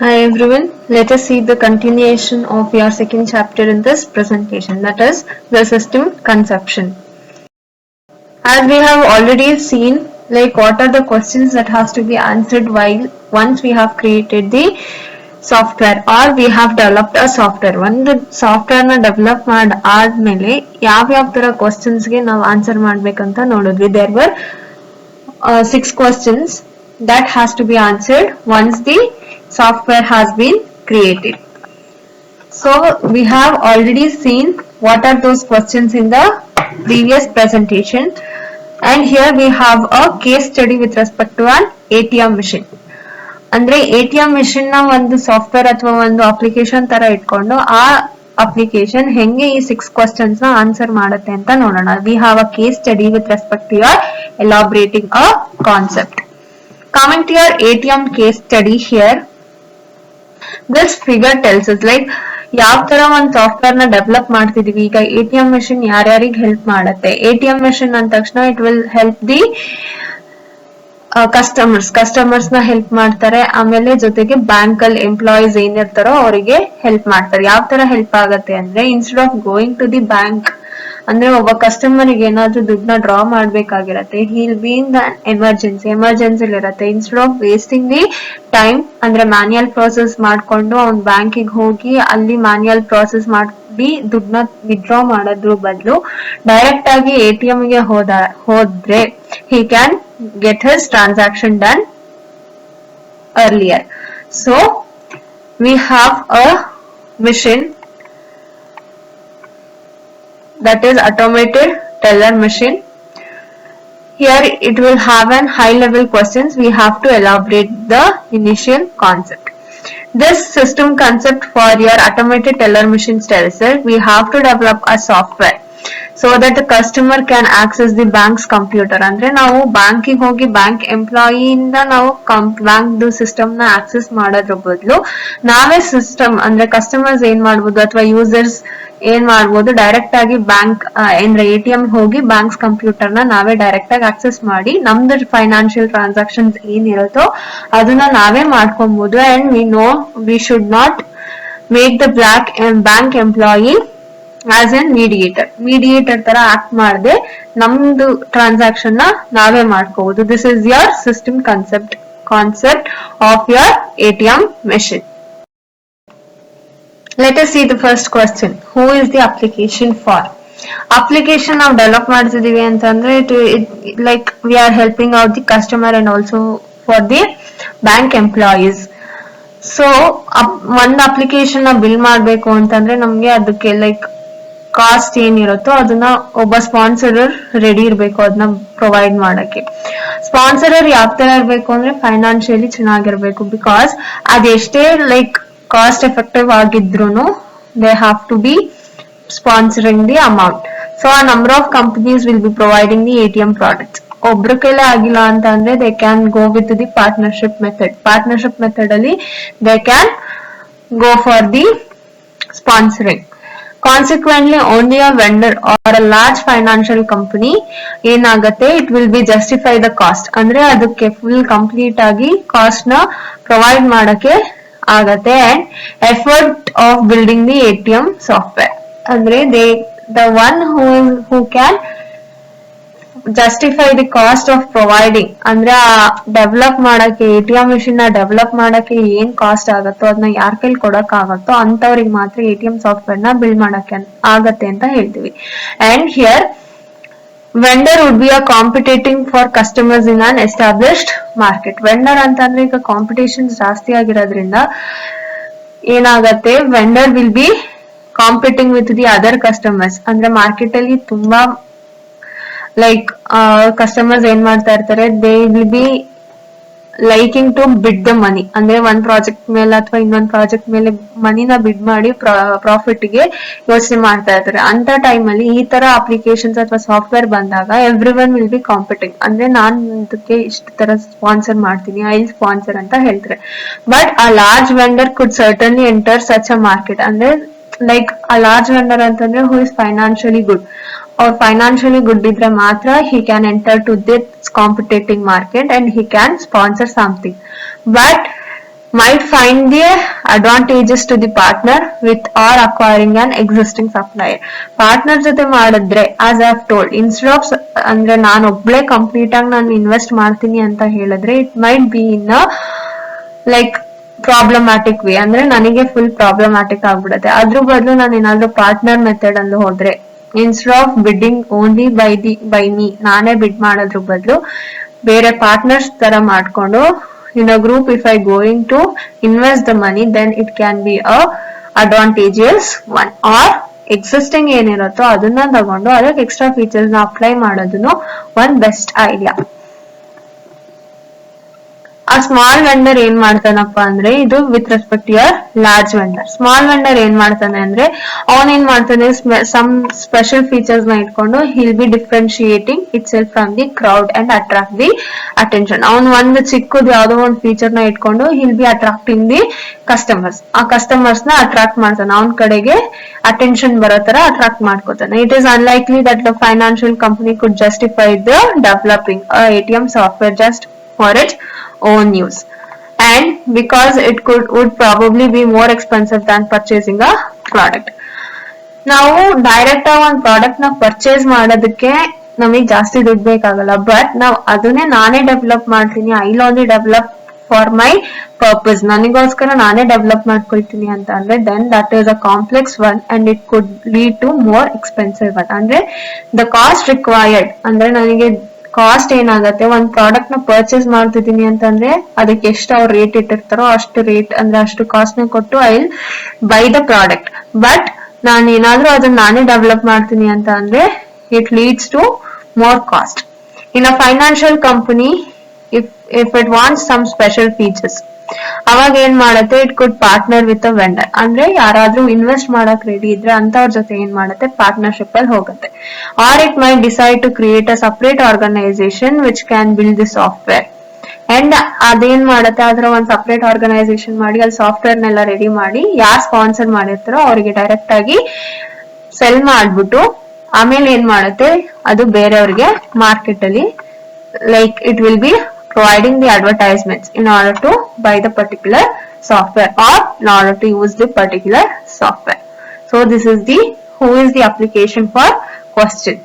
Hi everyone, let us see the continuation of your second chapter in this presentation, that is the system conception. As we have already seen, what are the questions that has to be answered while once we have created the software or we have developed a software. ಒಂದು software ನ develop ಆದ್ಮೇಲೆ ಯಾವ ತರ questions ಗೆ ನಾವು answer ಮಾಡ್ಬೇಕಂತ ನೋಡಿದ್ವಿ. There were 6 questions that has to be answered once the software has been created. So we have already seen what are those questions in the previous presentation, and here we have a case study with respect to an ATM machine. ಅಂದ್ರೆ ATM machine ನ ಒಂದು software ಅಥವಾ ಒಂದು application ತರ ಇಟ್ಕೊಂಡು ಆ application ಹೆಂಗೆ ಈ 6 questions ನ ಆನ್ಸರ್ ಮಾಡುತ್ತೆ ಅಂತ ನೋಡೋಣ. We have a case study with respect to your elaborating a concept. Coming to your ATM case study here, this figure tells us ಯಾವ ತರ ಒಂದು ಸಾಫ್ಟ್ವೇರ್ ನ ಡೆವಲಪ್ ಮಾಡ್ತಿದೀವಿ. ಈಗ ATM machine ಯಾರ್ಯಾರಿಗೆ ಹೆಲ್ಪ್ ಮಾಡುತ್ತೆ? ATM machine ಅಂದ ತಕ್ಷಣ it will help the customers ನ ಹೆಲ್ಪ್ ಮಾಡ್ತಾರೆ. ಆಮೇಲೆ ಜೊತೆಗೆ ಬ್ಯಾಂಕ್ ಅಲ್ಲಿ ಎಂಪ್ಲಾಯೀಸ್ ಏನಿರ್ತಾರೋ ಅವರಿಗೆ ಹೆಲ್ಪ್ ಮಾಡ್ತಾರೆ. ಯಾವ ತರ ಹೆಲ್ಪ್ ಆಗತ್ತೆ ಅಂದ್ರೆ, instead of going to the bank, ಅಂದ್ರೆ ಒಬ್ಬ ಕಸ್ಟಮರ್ ಗೆ ಏನಾದ್ರೂ ದುಡ್ಡನ್ನ ಡ್ರಾ ಮಾಡ್ಬೇಕಾಗಿರತ್ತೆ, he'll be in the emergency ಇರತ್ತೆ. Instead of wasting the time, ಅಂದ್ರೆ ಮ್ಯಾನ್ಯಲ್ ಪ್ರೋಸೆಸ್ ಮಾಡ್ಕೊಂಡು ಅವ್ನ್ ಬ್ಯಾಂಕಿಗೆ ಹೋಗಿ ಅಲ್ಲಿ ಮ್ಯಾನ್ಯಲ್ ಪ್ರೋಸೆಸ್ ಮಾಡಿ ದುಡ್ಡನ್ನ ವಿಡ್ರಾ ಮಾಡೋದ್ರ ಬದಲು ಡೈರೆಕ್ಟ್ ಆಗಿ ATM ಗೆ ಹೋದ್ರೆ he can get his transaction done earlier. So we have a machine that is automated teller machine. Here it will have an high level questions. We have to elaborate the initial concept. This system concept for your automated teller machine tells that we have to develop a software so that the customer can access the bank's computer. ಅಂದ್ರೆ ನಾವು ಬ್ಯಾಂಕಿಗೆ ಹೋಗಿ bank employee ಇಂದ ನಾವು bank system ನ access ಮಾಡೋದ್ರ ಬದಲು ನಾವೇ ಸಿಸ್ಟಮ್ ಅಂದ್ರೆ ಕಸ್ಟಮರ್ಸ್ ಏನ್ ಮಾಡ್ಬೋದು ಅಥವಾ ಯೂಸರ್ಸ್ ಏನ್ ಮಾಡ್ಬೋದು, ಡೈರೆಕ್ಟ್ ಆಗಿ ಬ್ಯಾಂಕ್ ಅಂದ್ರೆ ATM ಹೋಗಿ ಬ್ಯಾಂಕ್ಸ್ ಕಂಪ್ಯೂಟರ್ ನ ನಾವೇ ಡೈರೆಕ್ಟ್ ಆಗಿ ಆಕ್ಸೆಸ್ ಮಾಡಿ ನಮ್ದು ಫೈನಾನ್ಷಿಯಲ್ ಟ್ರಾನ್ಸಾಕ್ಷನ್ಸ್ ಏನಿರುತ್ತೋ ಅದನ್ನ ನಾವೇ ಮಾಡ್ಕೊಬಹುದು. And we should not make the bank employee as N mediator ತರ ಆಕ್ಟ್ ಮಾಡದೆ ನಮ್ದು ಟ್ರಾನ್ಸಾಕ್ಷನ್ ನ ನಾವೇ ಮಾಡ್ಕೋಬಹುದು. This is your system concept of your ATM machine. Let us see the first question. Who is the application for? Application ನಾವು develop ಮಾಡ್ತಿದೀವಿ ಅಂತಂದ್ರೆ we are helping out the customer and also for the bank employees. So ಒಂದ್ application ನ bill ಮಾಡ್ಬೇಕು ಅಂತಂದ್ರೆ ನಮ್ಗೆ ಅದಕ್ಕೆ cost ಏನಿರುತ್ತೋ ಅದನ್ನ ಒಬ್ಬ ಸ್ಪಾನ್ಸರರ್ ರೆಡಿ ಇರ್ಬೇಕು ಅದನ್ನ ಪ್ರೊವೈಡ್ ಮಾಡಕ್ಕೆ. ಸ್ಪಾನ್ಸರರ್ ಯಾವ ತರ ಇರ್ಬೇಕು ಅಂದ್ರೆ ಫೈನಾನ್ಷಿಯಲಿ ಚೆನ್ನಾಗಿರ್ಬೇಕು. ಬಿಕಾಸ್ ಅದೆಷ್ಟೇ ಕಾಸ್ಟ್ ಎಫೆಕ್ಟಿವ್ ಆಗಿದ್ರು they have to be sponsoring the amount. So ಆ number of companies will be providing the ATM products. ಒಬ್ರ ಕೈಲೇ ಆಗಿಲ್ಲ ಅಂತ ಅಂದ್ರೆ they can go with the partnership method ಅಲ್ಲಿ they can go for the sponsoring. Consequently, only a vendor or a large financial company ಏನಾಗತ್ತೆ, it will B justify the cost. ಅಂದ್ರೆ ಅದಕ್ಕೆ full complete ಆಗಿ ಕಾಸ್ಟ್ ನ provide ಮಾಡಕ್ಕೆ ಆಗತ್ತೆ. And effort of building the ATM software ಅಂದ್ರೆ the one who can justify the cost of providing, ಅಂದ್ರೆ develop ಮಾಡಕ್ಕೆ ATM machine ನ ಡೆವಲಪ್ ಮಾಡಕ್ಕೆ ಏನ್ ಕಾಸ್ಟ್ ಆಗತ್ತೋ ಅದನ್ನ ಯಾರ ಕೈಲಿ ಕೊಡಕ್ ಆಗತ್ತೋ ಅಂತವ್ರಿಗೆ ಮಾತ್ರ ATM ಸಾಫ್ಟ್ವೇರ್ ನ ಬಿಲ್ಡ್ ಮಾಡಕ್ಕೆ ಆಗತ್ತೆ ಅಂತ ಹೇಳ್ತೀವಿ. And here vendor would be a competing for customers in an established market. Vendor ಅಂತಂದ್ರೆ ಈಗ ಕಾಂಪಿಟೇಷನ್ ಜಾಸ್ತಿ ಆಗಿರೋದ್ರಿಂದ ಏನಾಗತ್ತೆ, vendor will be competing with the other customers. ಅಂದ್ರೆ ಮಾರ್ಕೆಟ್ ಅಲ್ಲಿ ತುಂಬಾ ಕಸ್ಟಮರ್ಸ್ ಏನ್ ಮಾಡ್ತಾ ಇರ್ತಾರೆ, they will be liking to bid the money. ಅಂದ್ರೆ ಒಂದ್ ಪ್ರಾಜೆಕ್ಟ್ ಮೇಲೆ ಅಥವಾ ಇನ್ನೊಂದ್ ಪ್ರಾಜೆಕ್ಟ್ ಮೇಲೆ ಮನಿನ ಬಿಡ್ ಮಾಡಿ ಪ್ರಾಫಿಟ್ ಗೆ ಯೋಚನೆ ಮಾಡ್ತಾ ಇರ್ತಾರೆ. ಅಂತ ಟೈಮ್ ಅಲ್ಲಿ ಈ ತರ ಅಪ್ಲಿಕೇಶನ್ಸ್ ಅಥವಾ ಸಾಫ್ಟ್ವೇರ್ ಬಂದಾಗ every one will be competing. ಅಂದ್ರೆ ನಾನ್ ಇದಕ್ಕೆ ಇಷ್ಟು ತರ ಸ್ಪಾನ್ಸರ್ ಮಾಡ್ತೀನಿ, ಐ ಸ್ಪಾನ್ಸರ್ ಅಂತ ಹೇಳ್ತಾರೆ. ಬಟ್ ಆ large vendor could certainly enter such a market. ಅಂದ್ರೆ ಆ ಲಾರ್ಜ್ ವೆಂಡರ್ ಅಂತಂದ್ರೆ who is financially good or financially good ಇದ್ರೆ ಮಾತ್ರ he can enter to this competitive market and he can sponsor something. But might find the advantages to the partner with or acquiring an existing supplier. Partner ಜೊತೆ ಮಾಡಿದ್ರೆ as I have told instead of ಅಂದ್ರೆ ನಾನು ಒಬ್ಳೆ complete ಆಗಿ ನಾನು invest ಮಾಡ್ತೀನಿ ಅಂತ ಹೇಳಿದ್ರೆ it might be in like problematic way, ಅಂದ್ರೆ ನನಗೆ ಫುಲ್ ಪ್ರಾಬ್ಲಮ್ಯಾಟಿಕ್ ಆಗ್ಬಿಡುತ್ತೆ. ಅದ್ರ ಬದಲು ನಾನು ಏನಾದ್ರು ಪಾರ್ಟ್ನರ್ ಮೆಥಡ್ ಅಲ್ಲಿ ಹೋದ್ರೆ instead of bidding only by me, ನಾನೇ ಬಿಡ್ ಮಾಡೋದ್ರ ಬದಲು ಬೇರೆ ಪಾರ್ಟ್ನರ್ಸ್ ತರ ಮಾಡ್ಕೊಂಡು in a group, if I going to invest the money, then it can be a advantageous one. Or existing ಏನಿರುತ್ತೋ ಅದನ್ನ ತಗೊಂಡು ಅದಕ್ಕೆ ಎಕ್ಸ್ಟ್ರಾ ಫೀಚರ್ಸ್ ನ ಅಪ್ಲೈ ಮಾಡೋದನ್ನು ಒಂದ್ ಬೆಸ್ಟ್ ಐಡಿಯಾ. ಆ ಸ್ಮಾಲ್ ವೆಂಡರ್ ಏನ್ ಮಾಡ್ತಾನಪ್ಪ ಅಂದ್ರೆ, ಇದು with respect your large vendor. Small vendor ಏನ್ ಮಾಡ್ತಾನೆ ಅಂದ್ರೆ ಅವನ್ ಏನ್ ಮಾಡ್ತಾನೆ, ಸಮ್ ಸ್ಪೆಷಲ್ ಫೀಚರ್ಸ್ ನ ಇಟ್ಕೊಂಡು he'll be differentiating itself from the crowd and attract the attention. ಅವನ್ ಒಂದು ಚಿಕ್ಕದು ಯಾವ್ದೋ ಒಂದು ಫೀಚರ್ ನ ಇಟ್ಕೊಂಡು he'll be attracting the customers. ಆ ಕಸ್ಟಮರ್ಸ್ ನ ಅಟ್ರಾಕ್ಟ್ ಮಾಡ್ತಾನೆ, ಅವನ್ ಕಡೆಗೆ ಅಟೆನ್ಷನ್ ಬರೋ ತರ ಅಟ್ರಾಕ್ಟ್ ಮಾಡ್ಕೋತಾನೆ. It is unlikely that the financial company could justify the developing ATM software just for its own use, and because it would probably be more expensive than purchasing a product. ನಾವು direct ಆಗಿ ಒಂದು product ನ purchase ಮಾಡೋದಕ್ಕೆ ನಮಗೆ ಜಾಸ್ತಿ ದುಡ್ಡು ಬೇಕಾಗಲ್ಲ, but ನಾವು ಅದನ್ನೇ ನಾನೇ ಡೆವಲಪ್ ಮಾಡ್ತೀನಿ, I only develop for my purpose, ನನಗೋಸ್ಕರ ನಾನೇ ಡೆವಲಪ್ ಮಾಡ್ಕೊಳ್ತೀನಿ ಅಂತ ಅಂದ್ರೆ then that is a complex one and it could lead to more expensive one. ಅಂದ್ರೆ ದ ಕಾಸ್ಟ್ ರಿಕ್ವೈರ್ಡ್, ಅಂದ್ರೆ ನನಗೆ ಕಾಸ್ಟ್ ಏನಾಗತ್ತೆ, ಒಂದ್ ಪ್ರಾಡಕ್ಟ್ ನ ಪರ್ಚೇಸ್ ಮಾಡ್ತಿದ್ದೀನಿ ಅಂತಂದ್ರೆ ಅದಕ್ಕೆ ಎಷ್ಟು ಅವ್ರು ರೇಟ್ ಇಟ್ಟಿರ್ತಾರೋ ಅಷ್ಟು ರೇಟ್ ಅಂದ್ರೆ ಅಷ್ಟು ಕಾಸ್ಟ್ ನ ಕೊಟ್ಟು I will buy the product. But ನಾನು ಏನಾದ್ರೂ ಅದನ್ನ ನಾನೇ ಡೆವಲಪ್ ಮಾಡ್ತೀನಿ ಅಂತ ಅಂದ್ರೆ it leads to more cost. In a financial company if it wants some special features, ಅವಾಗ ಏನ್ ಮಾಡತ್ತೆ, it could partner with a vendor. ಅಂದ್ರೆ ಯಾರಾದ್ರೂ ಇನ್ವೆಸ್ಟ್ ಮಾಡಕ್ ರೆಡಿ ಇದ್ರೆ ಅಂತವ್ರ ಜೊತೆ ಏನ್ ಮಾಡುತ್ತೆ, ಪಾರ್ಟ್ನರ್ಶಿಪ್ ಅಲ್ಲಿ ಹೋಗುತ್ತೆ. Or it may decide to create a separate organisation which can build the software. And ಅದೇನ್ ಮಾಡುತ್ತೆ, ಅದ್ರ ಒಂದ್ ಸಪರೇಟ್ ಆರ್ಗನೈಸೇಷನ್ ಮಾಡಿ ಅಲ್ಲಿ ಸಾಫ್ಟ್ವೇರ್ ನೆಲ್ಲ ರೆಡಿ ಮಾಡಿ ಯಾರು ಸ್ಪಾನ್ಸರ್ ಮಾಡಿರ್ತಾರೋ ಅವರಿಗೆ ಡೈರೆಕ್ಟ್ ಆಗಿ ಸೆಲ್ ಮಾಡ್ಬಿಟ್ಟು ಆಮೇಲೆ ಏನ್ ಮಾಡುತ್ತೆ, ಅದು ಬೇರೆಯವ್ರಿಗೆ ಮಾರ್ಕೆಟ್ ಅಲ್ಲಿ like it will be providing the advertisements in order to buy the particular software or in order to use the particular software. So this is the who is the application for question.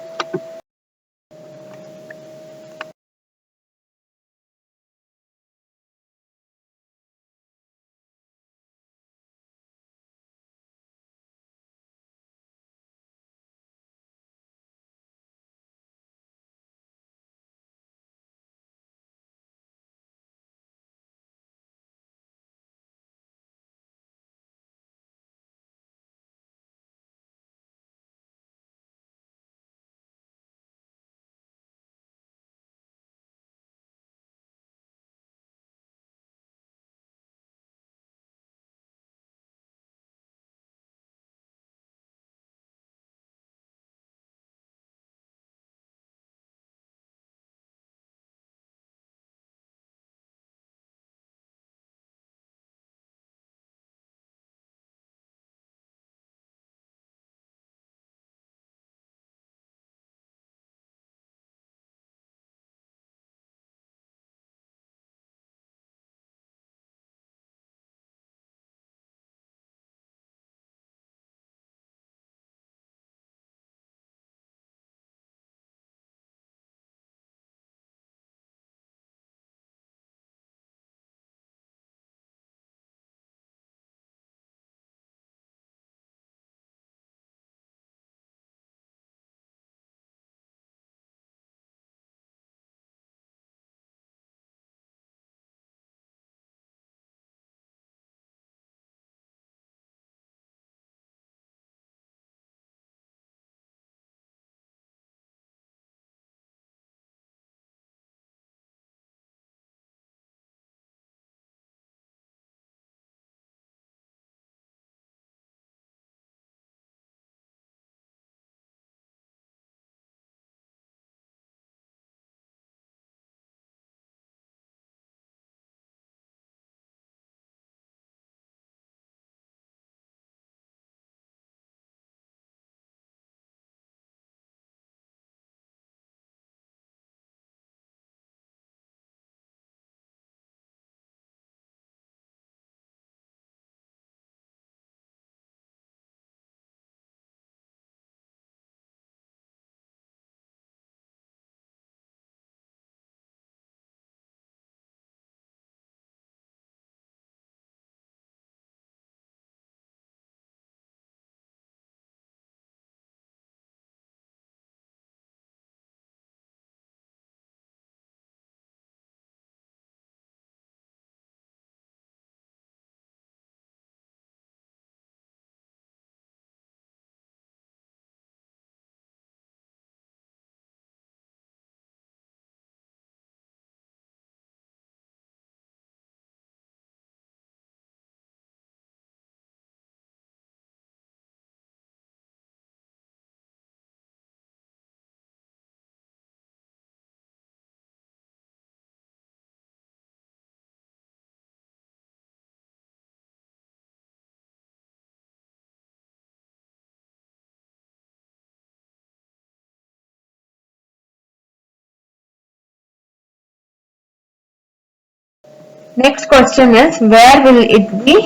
Next question is, where will it be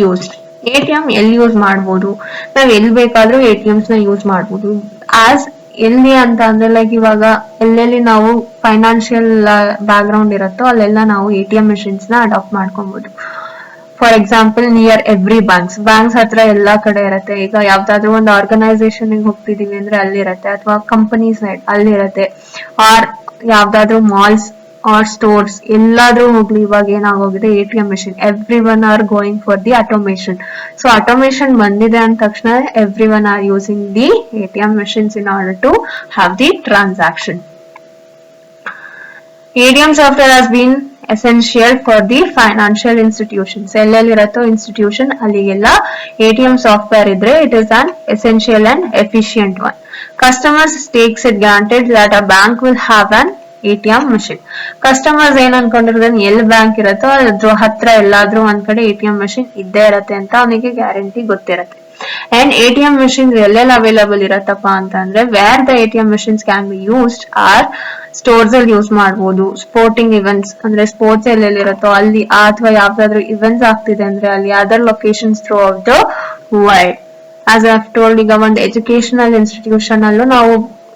used? ATM ಎಲ್ಲಿ use ಮಾಡಬಹುದು? ನಾವ್ ಎಲ್ಲಿ ಬೇಕಾದ್ರೂ ATMs ನ use ಮಾಡಬಹುದು. As ಎಲ್ಲಿ ಅಂತ ಅಂದ್ರೆ ಲೈಕ್ ಇವಾಗ ಎಲ್ಲೆಲ್ಲಿ ನಾವು ಫೈನಾನ್ಷಿಯಲ್ ಬ್ಯಾಕ್ ಗ್ರೌಂಡ್ ಇರುತ್ತೋ ಅಲ್ಲೆಲ್ಲ ನಾವು ATM machines ನ ಅಡಾಪ್ಟ್ ಮಾಡ್ಕೊಬಹುದು. For example near every banks ಹತ್ರ ಎಲ್ಲಾ ಕಡೆ ಇರುತ್ತೆ. ಈಗ ಯಾವ್ದಾದ್ರು ಒಂದು ಆರ್ಗನೈಸೇಷನ್ ಹೋಗ್ತಿದೀವಿ ಅಂದ್ರೆ ಅಲ್ಲಿರತ್ತೆ, ಅಥವಾ ಕಂಪನಿ ಸೈಡ್ ಅಲ್ಲಿರತ್ತೆ, ಆರ್ ಯಾವ್ದಾದ್ರು ಮಾಲ್ಸ್ ಆರ್ ಸ್ಟೋರ್ಸ್ ಎಲ್ಲಾದ್ರೂ ಹೋಗ್ಲಿ, ಇವಾಗ ಏನಾಗೋಗಿದೆ ATM machine every one are going for the automation. So automation ಬಂದಿದೆ ಅಂದ ತಕ್ಷಣ every one are using the ATM machines in order to have the transaction. ATM software has been essential for the financial institutions. ಎಲ್ಲೆಲ್ಲಿರತ್ತೋ institution ಅಲ್ಲಿಗೆಲ್ಲ ATM software ಇದ್ರೆ it is an essential and efficient one. Customers takes it granted that a bank will have an ATM machine. Customers ಏನ್ ಅನ್ಕೊಂಡಿರೋದನ್ನ ಎಲ್ಲಿ bank ಇರತ್ತೋ ಅದ್ರ ಹತ್ರ ಎಲ್ಲಾದ್ರೂ ಒಂದ್ ಕಡೆ ATM machine ಇದ್ದೇ ಇರತ್ತೆ ಅಂತ ಅವನಿಗೆ ಗ್ಯಾರಂಟಿ ಗೊತ್ತಿರತ್ತೆ. And ATM machines ಎಲ್ಲೆಲ್ಲ ಅವೈಲಬಲ್ ಇರತ್ತಪ್ಪ ಅಂತ ಅಂದ್ರೆ, where the ATM machines can be used or stores ಅಲ್ಲಿ ಯೂಸ್ ಮಾಡಬಹುದು, ಸ್ಪೋರ್ಟಿಂಗ್ ಇವೆಂಟ್ಸ್ ಅಂದ್ರೆ ಸ್ಪೋರ್ಟ್ಸ್ ಎಲ್ಲೆಲ್ಲಿರುತ್ತೋ ಅಲ್ಲಿ, ಅಥವಾ ಯಾವ್ದಾದ್ರು ಇವೆಂಟ್ಸ್ ಆಗ್ತಿದೆ ಅಂದ್ರೆ ಅಲ್ಲಿ, other locations throughout the world. As I told, ಈಗ ಒಂದು ಎಜುಕೇಶನಲ್ ಇನ್ಸ್ಟಿಟ್ಯೂಷನ್ ಅಲ್ಲೂ ನಾವು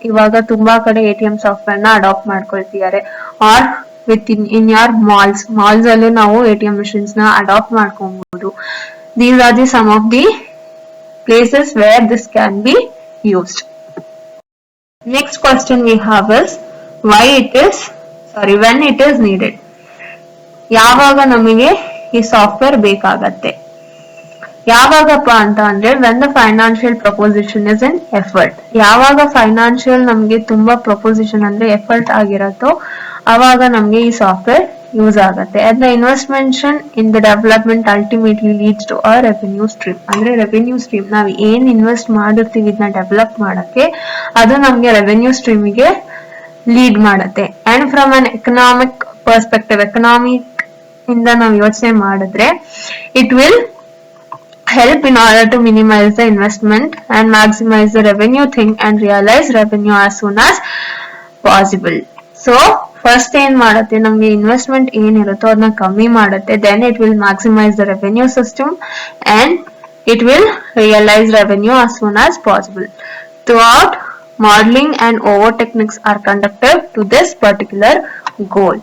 ಇವಾಗ ತುಂಬಾ ಕಡೆ ATM ಸಾಫ್ಟ್ವೇರ್ ನ ಅಡಾಪ್ಟ್ ಮಾಡ್ಕೊಳ್ತಿದ್ದಾರೆ. Or within your malls ಅಲ್ಲೂ ನಾವು ATM machines ನ ಅಡಾಪ್ಟ್ ಮಾಡ್ಕೊಬಹುದು. These are the some of the places where this can be used. Next question we have is, when it is needed. ಯಾವಾಗ ನಮಗೆ ಈ software ಬೇಕಾಗತ್ತೆ? ಯಾವಾಗಪ್ಪ ಅಂತ ಅಂದ್ರೆ, when the financial proposition is in effort. ಯಾವಾಗ financial ನಮ್ಗೆ ತುಂಬಾ ಪ್ರಪೋಸಿಷನ್ ಅಂದ್ರೆ ಎಫರ್ಟ್ ಆಗಿರತ್ತೋ ಅವಾಗ ನಮ್ಗೆ ಈ ಸಾಫ್ಟ್ವೇರ್ ಯೂಸ್ ಆಗತ್ತೆ. and the investment in the development ultimately leads to a revenue stream. ಅಂದ್ರೆ ರೆವೆನ್ಯೂ ಸ್ಟ್ರೀಮ್, ನಾವ್ ಏನ್ ಇನ್ವೆಸ್ಟ್ ಮಾಡಿರ್ತೀವಿ ಇದನ್ನ ಡೆವಲಪ್ ಮಾಡಕ್ಕೆ, ಅದು ನಮ್ಗೆ ರೆವೆನ್ಯೂ ಸ್ಟ್ರೀಮಿಗೆ ಲೀಡ್ ಮಾಡತ್ತೆ. And from an economic perspective, economic ಇಂದ ನಾವ್ ಯೋಚನೆ ಮಾಡಿದ್ರೆ, it will help in order to minimize the investment and maximize the revenue thing and realize revenue as soon as possible. So first ಏನ್ ಮಾಡುತ್ತೆ, ನಮ್ಗೆ investment ಏನಿರುತ್ತೋ ಅದನ್ನ ಕಮ್ಮಿ ಮಾಡುತ್ತೆ. Then it will maximise the revenue system and it will realise revenue as soon as possible. Throughout, modeling and over techniques are conducted to this particular goal.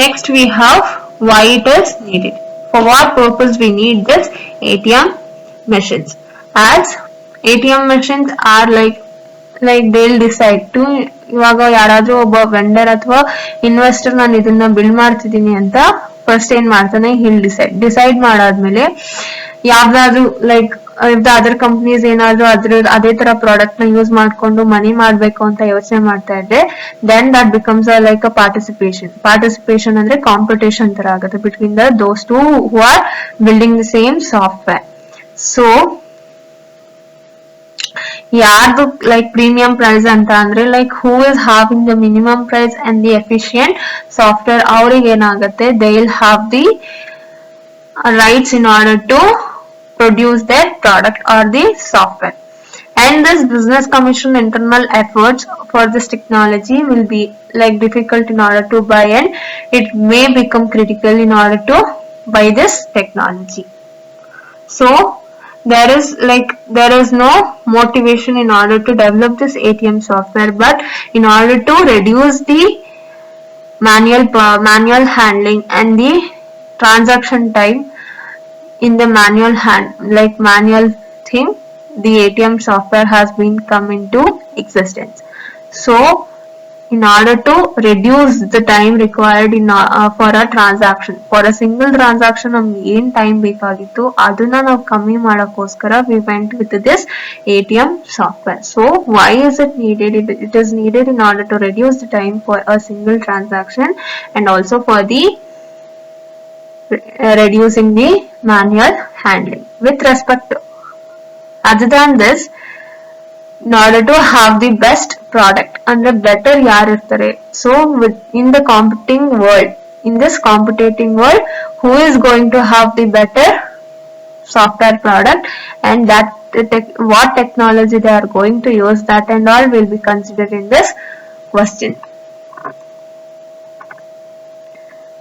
Next we have why it is needed. For what purpose we need this ATM machines? As ATM machines are like they'll decide to, ಇವಾಗ ಯಾರಾದ್ರೂ ಒಬ್ಬ vendor ಅಥವಾ investor ನಾನು ಇದನ್ನ build ಮಾಡ್ತಿದೀನಿ ಅಂತ first ಏನ್ ಮಾಡ್ತಾನೆ, ಡಿಸೈಡ್ ಮಾಡಾದ್ಮೇಲೆ ಯಾವ್ದಾದ್ರು like if the other companies ಏನಾದ್ರು ಅದೇ ತರ ಪ್ರಾಡಕ್ಟ್ ನ ಯೂಸ್ ಮಾಡ್ಕೊಂಡು ಮನಿ ಮಾಡ್ಬೇಕು ಅಂತ ಯೋಚನೆ ಮಾಡ್ತಾ ಇದ್ರೆ, then that becomes like a participation ಅಂದ್ರೆ ಕಾಂಪಿಟೇಷನ್ ತರ ಆಗುತ್ತೆ between those two who are building the same software. So ಯಾರ್ದು ಲೈಕ್ ಪ್ರೀಮಿಯಂ ಪ್ರೈಸ್ ಅಂತ ಅಂದ್ರೆ, like who is having the minimum price and the efficient software, ಅವ್ರಿಗೆ ಏನಾಗುತ್ತೆ, they will have the rights in order to produce their product or the software. And this business commission internal efforts for this technology will be like difficult in order to buy, and it may become critical in order to buy this technology. So there is no motivation in order to develop this ATM software, but in order to reduce the manual handling and the transaction time in the manual thing, the ATM software has been come into existence. So in order to reduce the time required for a transaction, for a single transaction ನಮ್ಗೆ ಏನ್ time ಬೇಕಾಗಿತ್ತು ಅದನ್ನ ನಾವು ಕಮ್ಮಿ ಮಾಡಕ್ಕೋಸ್ಕರ we went with this ATM software. So why is it needed? It is needed in order to reduce the time for a single transaction and also for the reducing the manual handling. With respect to, other than this, in order to have the best product and the better yaar irtare, so in the competitive world, who is going to have the better software product and that what technology they are going to use, that and all will be considered in this question.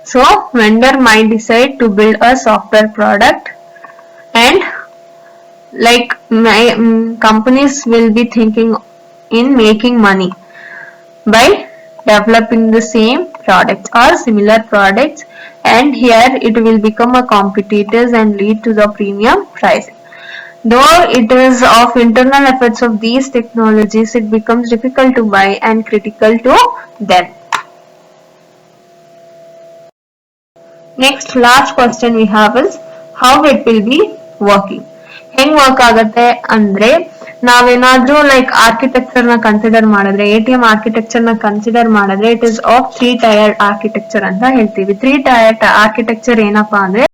So vendor might decide to build a software product, and like companies will be thinking in making money by developing the same products or similar products, and here it will become a competitors and lead to the premium pricing. Though it is of internal effects of these technologies, it becomes difficult to buy and critical to them. Next, last question we have is how it will be working. ಹೆಂಗ್ work ಆಗುತ್ತೆ ಅಂದ್ರೆ, ನಾವೇನಾದ್ರೂ like architecture ನ consider ಮಾಡಿದ್ರೆ, ATM architecture ನ consider ಮಾಡಿದ್ರೆ, it is of 3 tier architecture ಅಂತ ಹೇಳ್ತೀವಿ. 3 ಟೈರ್ ಆರ್ಕಿಟೆಕ್ಚರ್ ಏನಪ್ಪಾ ಅಂದ್ರೆ,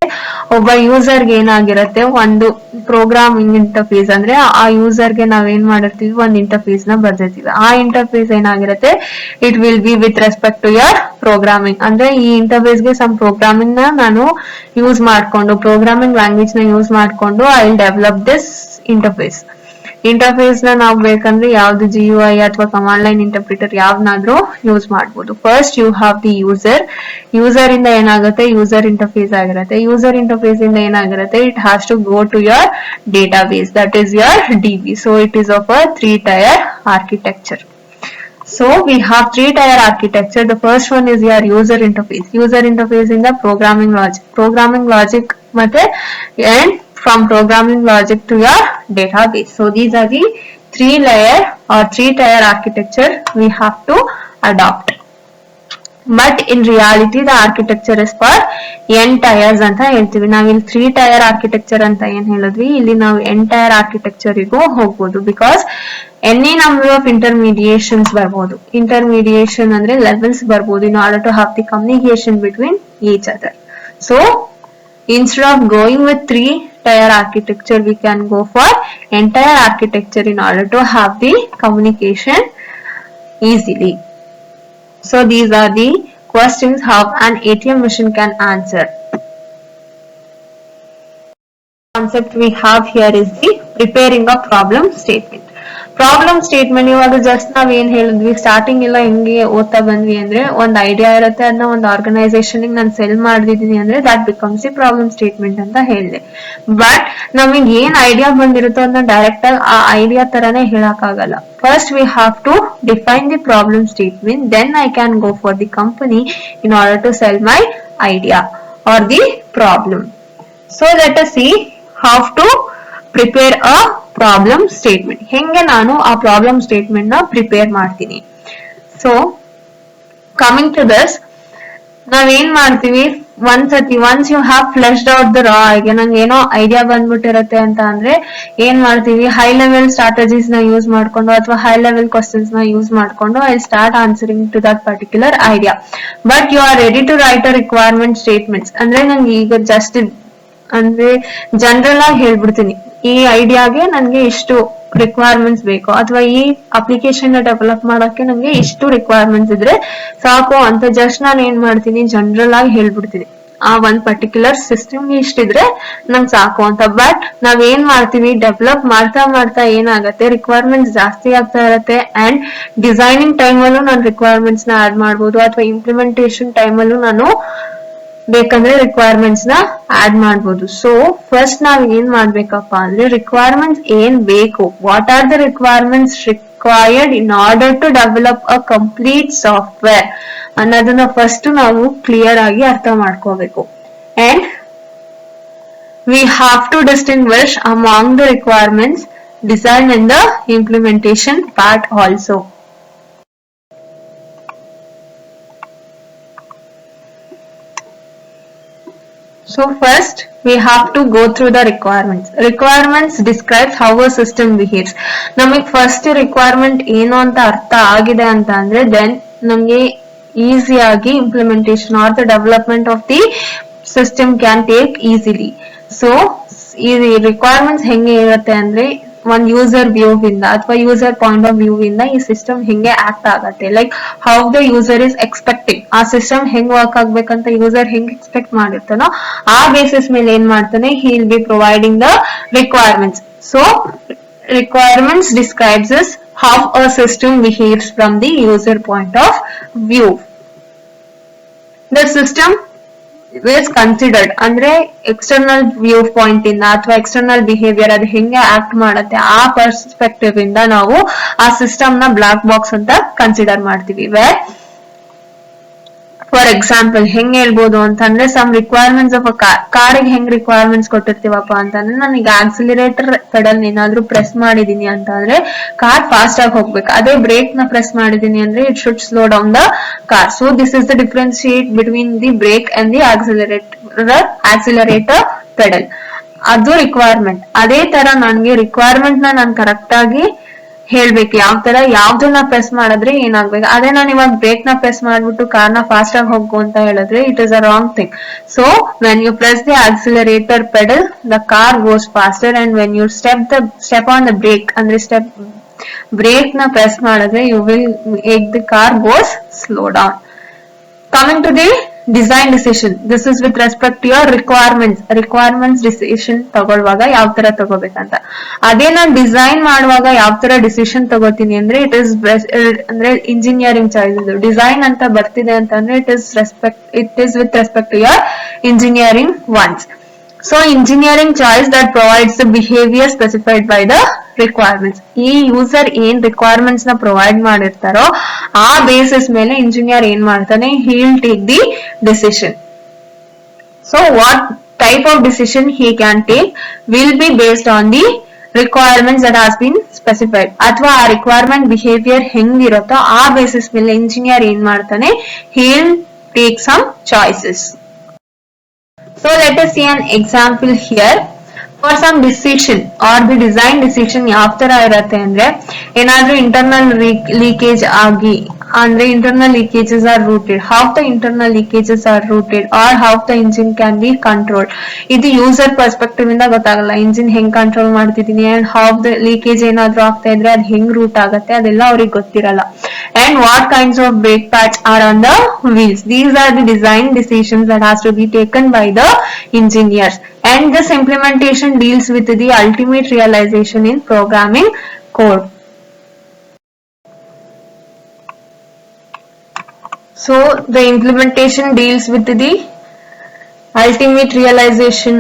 ಒಬ್ಬ ಯೂಸರ್ಗೆ ಏನಾಗಿರುತ್ತೆ, ಒಂದು ಪ್ರೋಗ್ರಾಮಿಂಗ್ ಇಂಟರ್ಫೇಸ್ ಅಂದ್ರೆ ಆ ಯೂಸರ್ಗೆ ನಾವೇನ್ ಮಾಡಿರ್ತೀವಿ, ಒಂದು ಇಂಟರ್ಫೇಸ್ ನ ಬರ್ದಿರ್ತೀವಿ. ಆ ಇಂಟರ್ಫೇಸ್ ಏನಾಗಿರುತ್ತೆ, it will be with respect to your programming. ಅಂದ್ರೆ ಈ ಇಂಟರ್ಫೇಸ್ ಗೆ ಸಮ್ ಪ್ರೋಗ್ರಾಮಿಂಗ್ ನ ನಾನು ಯೂಸ್ ಮಾಡ್ಕೊಂಡು, ಪ್ರೋಗ್ರಾಮಿಂಗ್ ಲ್ಯಾಂಗ್ವೇಜ್ ನ ಯೂಸ್ ಮಾಡ್ಕೊಂಡು I will develop this interface. Interface ನ ನಾವು ಬೇಕಂದ್ರೆ ಯಾವ್ದು GUI ಅಥವಾ ಕಮಾಂಡ್ ಲೈನ್ ಇಂಟರ್ಪ್ರಿಟರ್ ಯಾವ್ದಾದ್ರೂ ಯೂಸ್ ಮಾಡಬಹುದು. First you have the user. User ಇಂದ ಏನಾಗುತ್ತೆ, ಯೂಸರ್ ಇಂಟರ್ಫೇಸ್ ಆಗಿರುತ್ತೆ. ಯೂಸರ್ ಇಂಟರ್ಫೇಸ್ ಇಂದ ಏನಾಗಿರುತ್ತೆ, it has to go to your database, that is your DB. So it is of a 3 tier architecture. So we have 3 tier architecture. The first one is your user interface. User interface in the programming logic. Programming logic and from programming logic to your database. So these are the 3 layer or 3 tier architecture we have to adopt. But in reality the architecture is for n tiers ಅಂತ ಹೇಳ್ತೀವಿ. ನಾವಿಲ್ಲಿ 3 tier architecture ಅಂತ ಏನ್ ಹೇಳಿದ್ವಿ, ಇಲ್ಲಿ ನಾವು n tier architecture ಗೂ ಹೋಗ್ಬೋದು. Because any number of intermediations ಬರ್ಬೋದು. Intermediation ಅಂದ್ರೆ levels ಬರ್ಬೋದು in order to have the communication between each other. So instead of going with 3 tier architecture, we can go for entire architecture in order to have the communication easily. So these are the questions how an ATM machine can answer. Concept we have here is the preparing a problem statement. Problem statement ಇವಾಗ just ನಾವ್ ಏನ್ ಹೇಳಿದ್ವಿ, starting ಎಲ್ಲ ಹೆಂಗೆ ಓದ್ತಾ ಬಂದ್ವಿ ಅಂದ್ರೆ, ಒಂದ್ ಐಡಿಯಾ ಇರುತ್ತೆ, ಅದನ್ನ ಒಂದು ಆರ್ಗನೈಸೇಷನ್ ನಾನು ಸೆಲ್ ಮಾಡಿದೀನಿ ಅಂದ್ರೆ that becomes the problem statement ಅಂತ ಹೇಳಿದೆ. ಬಟ್ ನಮಗೆ ಏನ್ ಐಡಿಯಾ ಬಂದಿರುತ್ತೋ ಅದನ್ನ ಡೈರೆಕ್ಟ್ ಆಗಿ ಆ ಐಡಿಯಾ ತರಾನೇ ಹೇಳಕ್ ಆಗಲ್ಲ. First we have to define the problem statement, then I can go for the company in order to sell my idea or the problem. So let us see how to prepare a problem statement. ಹೆಂಗೆ ನಾನು ಆ problem statement ನ prepare ಮಾಡ್ತೀನಿ. So coming to this, ನಾವೇನ್ ಮಾಡ್ತೀವಿ, once you have fleshed out the raw, ಈಗ ನಂಗೆ ಏನೋ ಐಡಿಯಾ ಬಂದ್ಬಿಟ್ಟಿರತ್ತೆ ಅಂತ ಅಂದ್ರೆ ಏನ್ ಮಾಡ್ತೀವಿ, ಹೈ ಲೆವೆಲ್ ಸ್ಟ್ರಾಟಜೀಸ್ ನ ಯೂಸ್ ಮಾಡ್ಕೊಂಡು ಅಥವಾ ಹೈ ಲೆವೆಲ್ ಕ್ವಶನ್ಸ್ ನ ಯೂಸ್ ಮಾಡ್ಕೊಂಡು I start answering to that particular idea. But you are ready to write a requirement statements. ಅಂದ್ರೆ ನಂಗೆ ಈಗ ಜಸ್ಟ್ ಅಂದ್ರೆ ಜನರಲ್ ಆಗಿ ಹೇಳ್ಬಿಡ್ತೀನಿ, ಈ ಐಡಿಯಾಗೆ ನನ್ಗೆ ಇಷ್ಟು ರಿಕ್ವೈರ್ಮೆಂಟ್ಸ್ ಬೇಕು, ಅಥವಾ ಈ ಅಪ್ಲಿಕೇಶನ್ ನ ಡೆವಲಪ್ ಮಾಡಕ್ಕೆ ನಂಗೆ ಇಷ್ಟು ರಿಕ್ವೈರ್ಮೆಂಟ್ಸ್ ಇದ್ರೆ ಸಾಕು ಅಂತ ಜಸ್ಟ್ ನಾನು ಏನ್ ಮಾಡ್ತೀನಿ, ಜನರಲ್ ಆಗಿ ಹೇಳ್ಬಿಡ್ತೀನಿ, ಆ ಒಂದ್ ಪರ್ಟಿಕ್ಯುಲರ್ ಸಿಸ್ಟಮ್ ಇಷ್ಟಿದ್ರೆ ನಂಗೆ ಸಾಕು ಅಂತ. ಬಟ್ ನಾವ್ ಏನ್ ಮಾಡ್ತೀವಿ, ಡೆವಲಪ್ ಮಾಡ್ತಾ ಮಾಡ್ತಾ ಏನಾಗತ್ತೆ, ರಿಕ್ವೈರ್ಮೆಂಟ್ಸ್ ಜಾಸ್ತಿ ಆಗ್ತಾ ಇರತ್ತೆ, ಅಂಡ್ ಡಿಸೈನಿಂಗ್ ಟೈಮ್ ಅಲ್ಲೂ ನಾನು ರಿಕ್ವೈರ್ಮೆಂಟ್ಸ್ ನ ಆಡ್ ಮಾಡ್ಬೋದು, ಅಥವಾ ಇಂಪ್ಲಿಮೆಂಟೇಷನ್ ಟೈಮ್ ಅಲ್ಲೂ ನಾನು ಬೇಕಂದ್ರೆ ರಿಕ್ವೈರ್ಮೆಂಟ್ಸ್ ನ ಆಡ್ ಮಾಡ್ಬೋದು. ಸೊ ಫಸ್ಟ್ ನಾವ್ ಏನ್ ಮಾಡ್ಬೇಕಪ್ಪ ಅಂದ್ರೆ, ರಿಕ್ವೈರ್ಮೆಂಟ್ಸ್ ಏನ್ ಬೇಕು, what are the requirements required in order to develop a complete software ಅನ್ನೋದನ್ನ ಫಸ್ಟ್ ನಾವು ಕ್ಲಿಯರ್ ಆಗಿ ಅರ್ಥ ಮಾಡ್ಕೋಬೇಕು. And we have to distinguish among the requirements, design and the implementation part also. So first we have to go through the requirements. Requirements describes how a system behaves. ನಮಗೆ first requirement ಏನು ಅಂತ ಅರ್ಥ ಆಗಿದೆ ಅಂತ ಅಂದ್ರೆ, then ನಮಗೆ ಈಸಿಯಾಗಿ implementation are the development of the system can take easily. So ಈ ರಿಕ್ವೈರ್ಮೆಂಟ್ಸ್ ಹೆಂಗೆ ಇರುತ್ತೆ ಅಂದ್ರೆ, ಒಂದ್ ಯೂಸರ್ ವ್ಯೂ ಇಂದ ಅಥವಾ ಯೂಸರ್ ಪಾಯಿಂಟ್ ಆಫ್ ವ್ಯೂ ಇಂದ ಈ ಸಿಸ್ಟಮ್ ಹೆಂಗೆ ಆಕ್ಟ್ ಆಗತ್ತೆ, like how the user is expecting, ಆ ಸಿಸ್ಟಮ್ ಹೆಂಗ್ ವರ್ಕ್ ಆಗ್ಬೇಕಂತ ಯೂಸರ್ ಹೆಂಗ್ ಎಕ್ಸ್ಪೆಕ್ಟ್ ಮಾಡಿರ್ತಾನೋ ಆ ಬೇಸಿಸ್ ಮೇಲೆ ಏನ್ ಮಾಡ್ತಾನೆ, he will be providing the requirements. So requirements describes is how a system behaves from the user point of view. The system is considered ಅಂದ್ರೆ external view point ಇಂದ ಅಥವಾ external behaviour ಅದು ಹೆಂಗೆ act ಮಾಡುತ್ತೆ ಆ ಪರ್ಸ್ಪೆಕ್ಟಿವ್ ಇಂದ ನಾವು ಆ ಸಿಸ್ಟಮ್ ನ ಬ್ಲಾಕ್ ಬಾಕ್ಸ್ ಅಂತ ಕನ್ಸಿಡರ್ ಮಾಡ್ತೀವಿ. ವೇರ್ ಫಾರ್ ಎಕ್ಸಾಂಪಲ್ ಹೆಂಗ್ ಹೇಳ್ಬೋದು ಅಂತಂದ್ರೆ ಸಮ್ ರಿಕ್ವೈರ್ಮೆಂಟ್ಸ್ ಆಫ್ ಅ ಕಾರಿಗೆ ಹೆಂಗ್ ರಿಕ್ವೈರ್ಮೆಂಟ್ಸ್ ಕೊಟ್ಟಿರ್ತೀವಪ್ಪ ಅಂತಂದ್ರೆ ನನಗೆ ಆಕ್ಸಿಲರೇಟರ್ ಪೆಡಲ್ ಏನಾದ್ರೂ ಪ್ರೆಸ್ ಮಾಡಿದೀನಿ ಅಂತಂದ್ರೆ ಕಾರ್ ಫಾಸ್ಟ್ ಆಗಿ ಹೋಗ್ಬೇಕು. ಅದೇ ಬ್ರೇಕ್ ನ ಪ್ರೆಸ್ ಮಾಡಿದೀನಿ ಅಂದ್ರೆ it should slow down the car. So this is the differentiate between the brake and the accelerator pedal. ಅದು ರಿಕ್ವೈರ್ಮೆಂಟ್. ಅದೇ ತರ ನನ್ಗೆ ರಿಕ್ವೈರ್ಮೆಂಟ್ ನಾನು ಕರೆಕ್ಟ್ ಆಗಿ ಹೇಳ್ಬೇಕು, ಯಾವ ತರ ಯಾವ್ದನ್ನ ಪ್ರೆಸ್ ಮಾಡಿದ್ರೆ ಏನಾಗ್ಬೇಕು. ಅದೇ ನಾನು ಇವಾಗ ಬ್ರೇಕ್ ನ ಪ್ರೆಸ್ ಮಾಡ್ಬಿಟ್ಟು ಕಾರ್ ನ ಫಾಸ್ಟ್ ಆಗಿ ಹೋಗು ಅಂತ ಹೇಳಿದ್ರೆ it is a wrong thing. So when you press the accelerator pedal the car goes faster and when you step on the brake ಅಂದ್ರೆ ಬ್ರೇಕ್ ನ ಪ್ರೆಸ್ ಮಾಡಿದ್ರೆ you will make the car goes slow down. Coming to the design decision, this is with respect to your requirements decision ತಗೊಳ್ಳುವಾಗ ಯಾವ ತರ ತಗೋಬೇಕಂತ. ಅದೇ ನಾನು design ಮಾಡುವಾಗ ಯಾವ ತರ ಡಿಸಿಷನ್ ತಗೋತೀನಿ ಅಂದ್ರೆ ಇಟ್ ಇಸ್ ಅಂದ್ರೆ ಇಂಜಿನಿಯರಿಂಗ್ ಚಾಯ್ಸ್. ಇದು ಡಿಸೈನ್ ಅಂತ ಬರ್ತಿದೆ ಅಂತಂದ್ರೆ it is with respect to your engineering ones. So engineering choice that provides the behavior specified by the requirements. ಈ ಯೂಸರ್ ಏನ್ ರಿಕ್ವೈರ್ಮೆಂಟ್ಸ್ ನ ಪ್ರೊವೈಡ್ ಮಾಡಿರ್ತಾರೋ ಆ ಬೇಸಿಸ್ ಮೇಲೆ ಇಂಜಿನಿಯರ್ ಏನ್ ಮಾಡ್ತಾನೆ, he will take the decision. So what type of decision he can take will be based on the requirements that has been specified. ಅಥವಾ ಆ requirement behaviour ಹೆಂಗಿರುತ್ತೋ ಆ ಬೇಸಿಸ್ ಮೇಲೆ ಇಂಜಿನಿಯರ್ ಏನ್ ಮಾಡ್ತಾನೆ, he will take some choices. So let us see an example here. For some decision or the design decision ಯಾವ ತರ ಇರತ್ತೆ ಅಂದ್ರೆ ಏನಾದ್ರೂ ಇಂಟರ್ನಲ್ ಲೀಕೇಜ್ ಆಗಿ ಅಂದ್ರೆ internal leakages are routed. How the internal leakages are routed or how the engine can be controlled. ಇದು user perspective ಇಂದ ಗೊತ್ತಾಗಲ್ಲ. ಇಂಜಿನ್ ಹೆಂಗ್ ಕಂಟ್ರೋಲ್ ಮಾಡ್ತಿದೀನಿ and how the leakage ಏನಾದ್ರೂ ಆಗ್ತಾ ಇದ್ರೆ ಅದು ಹೆಂಗ್ ರೂಟ್ ಆಗತ್ತೆ ಅದೆಲ್ಲ ಅವ್ರಿಗೆ ಗೊತ್ತಿರಲ್ಲ. And what kinds of brake pads are on the wheels. These are the design decisions that has to be taken by the engineers. And this implementation deals with the ultimate realization in programming code. So the implementation deals with the ultimate realization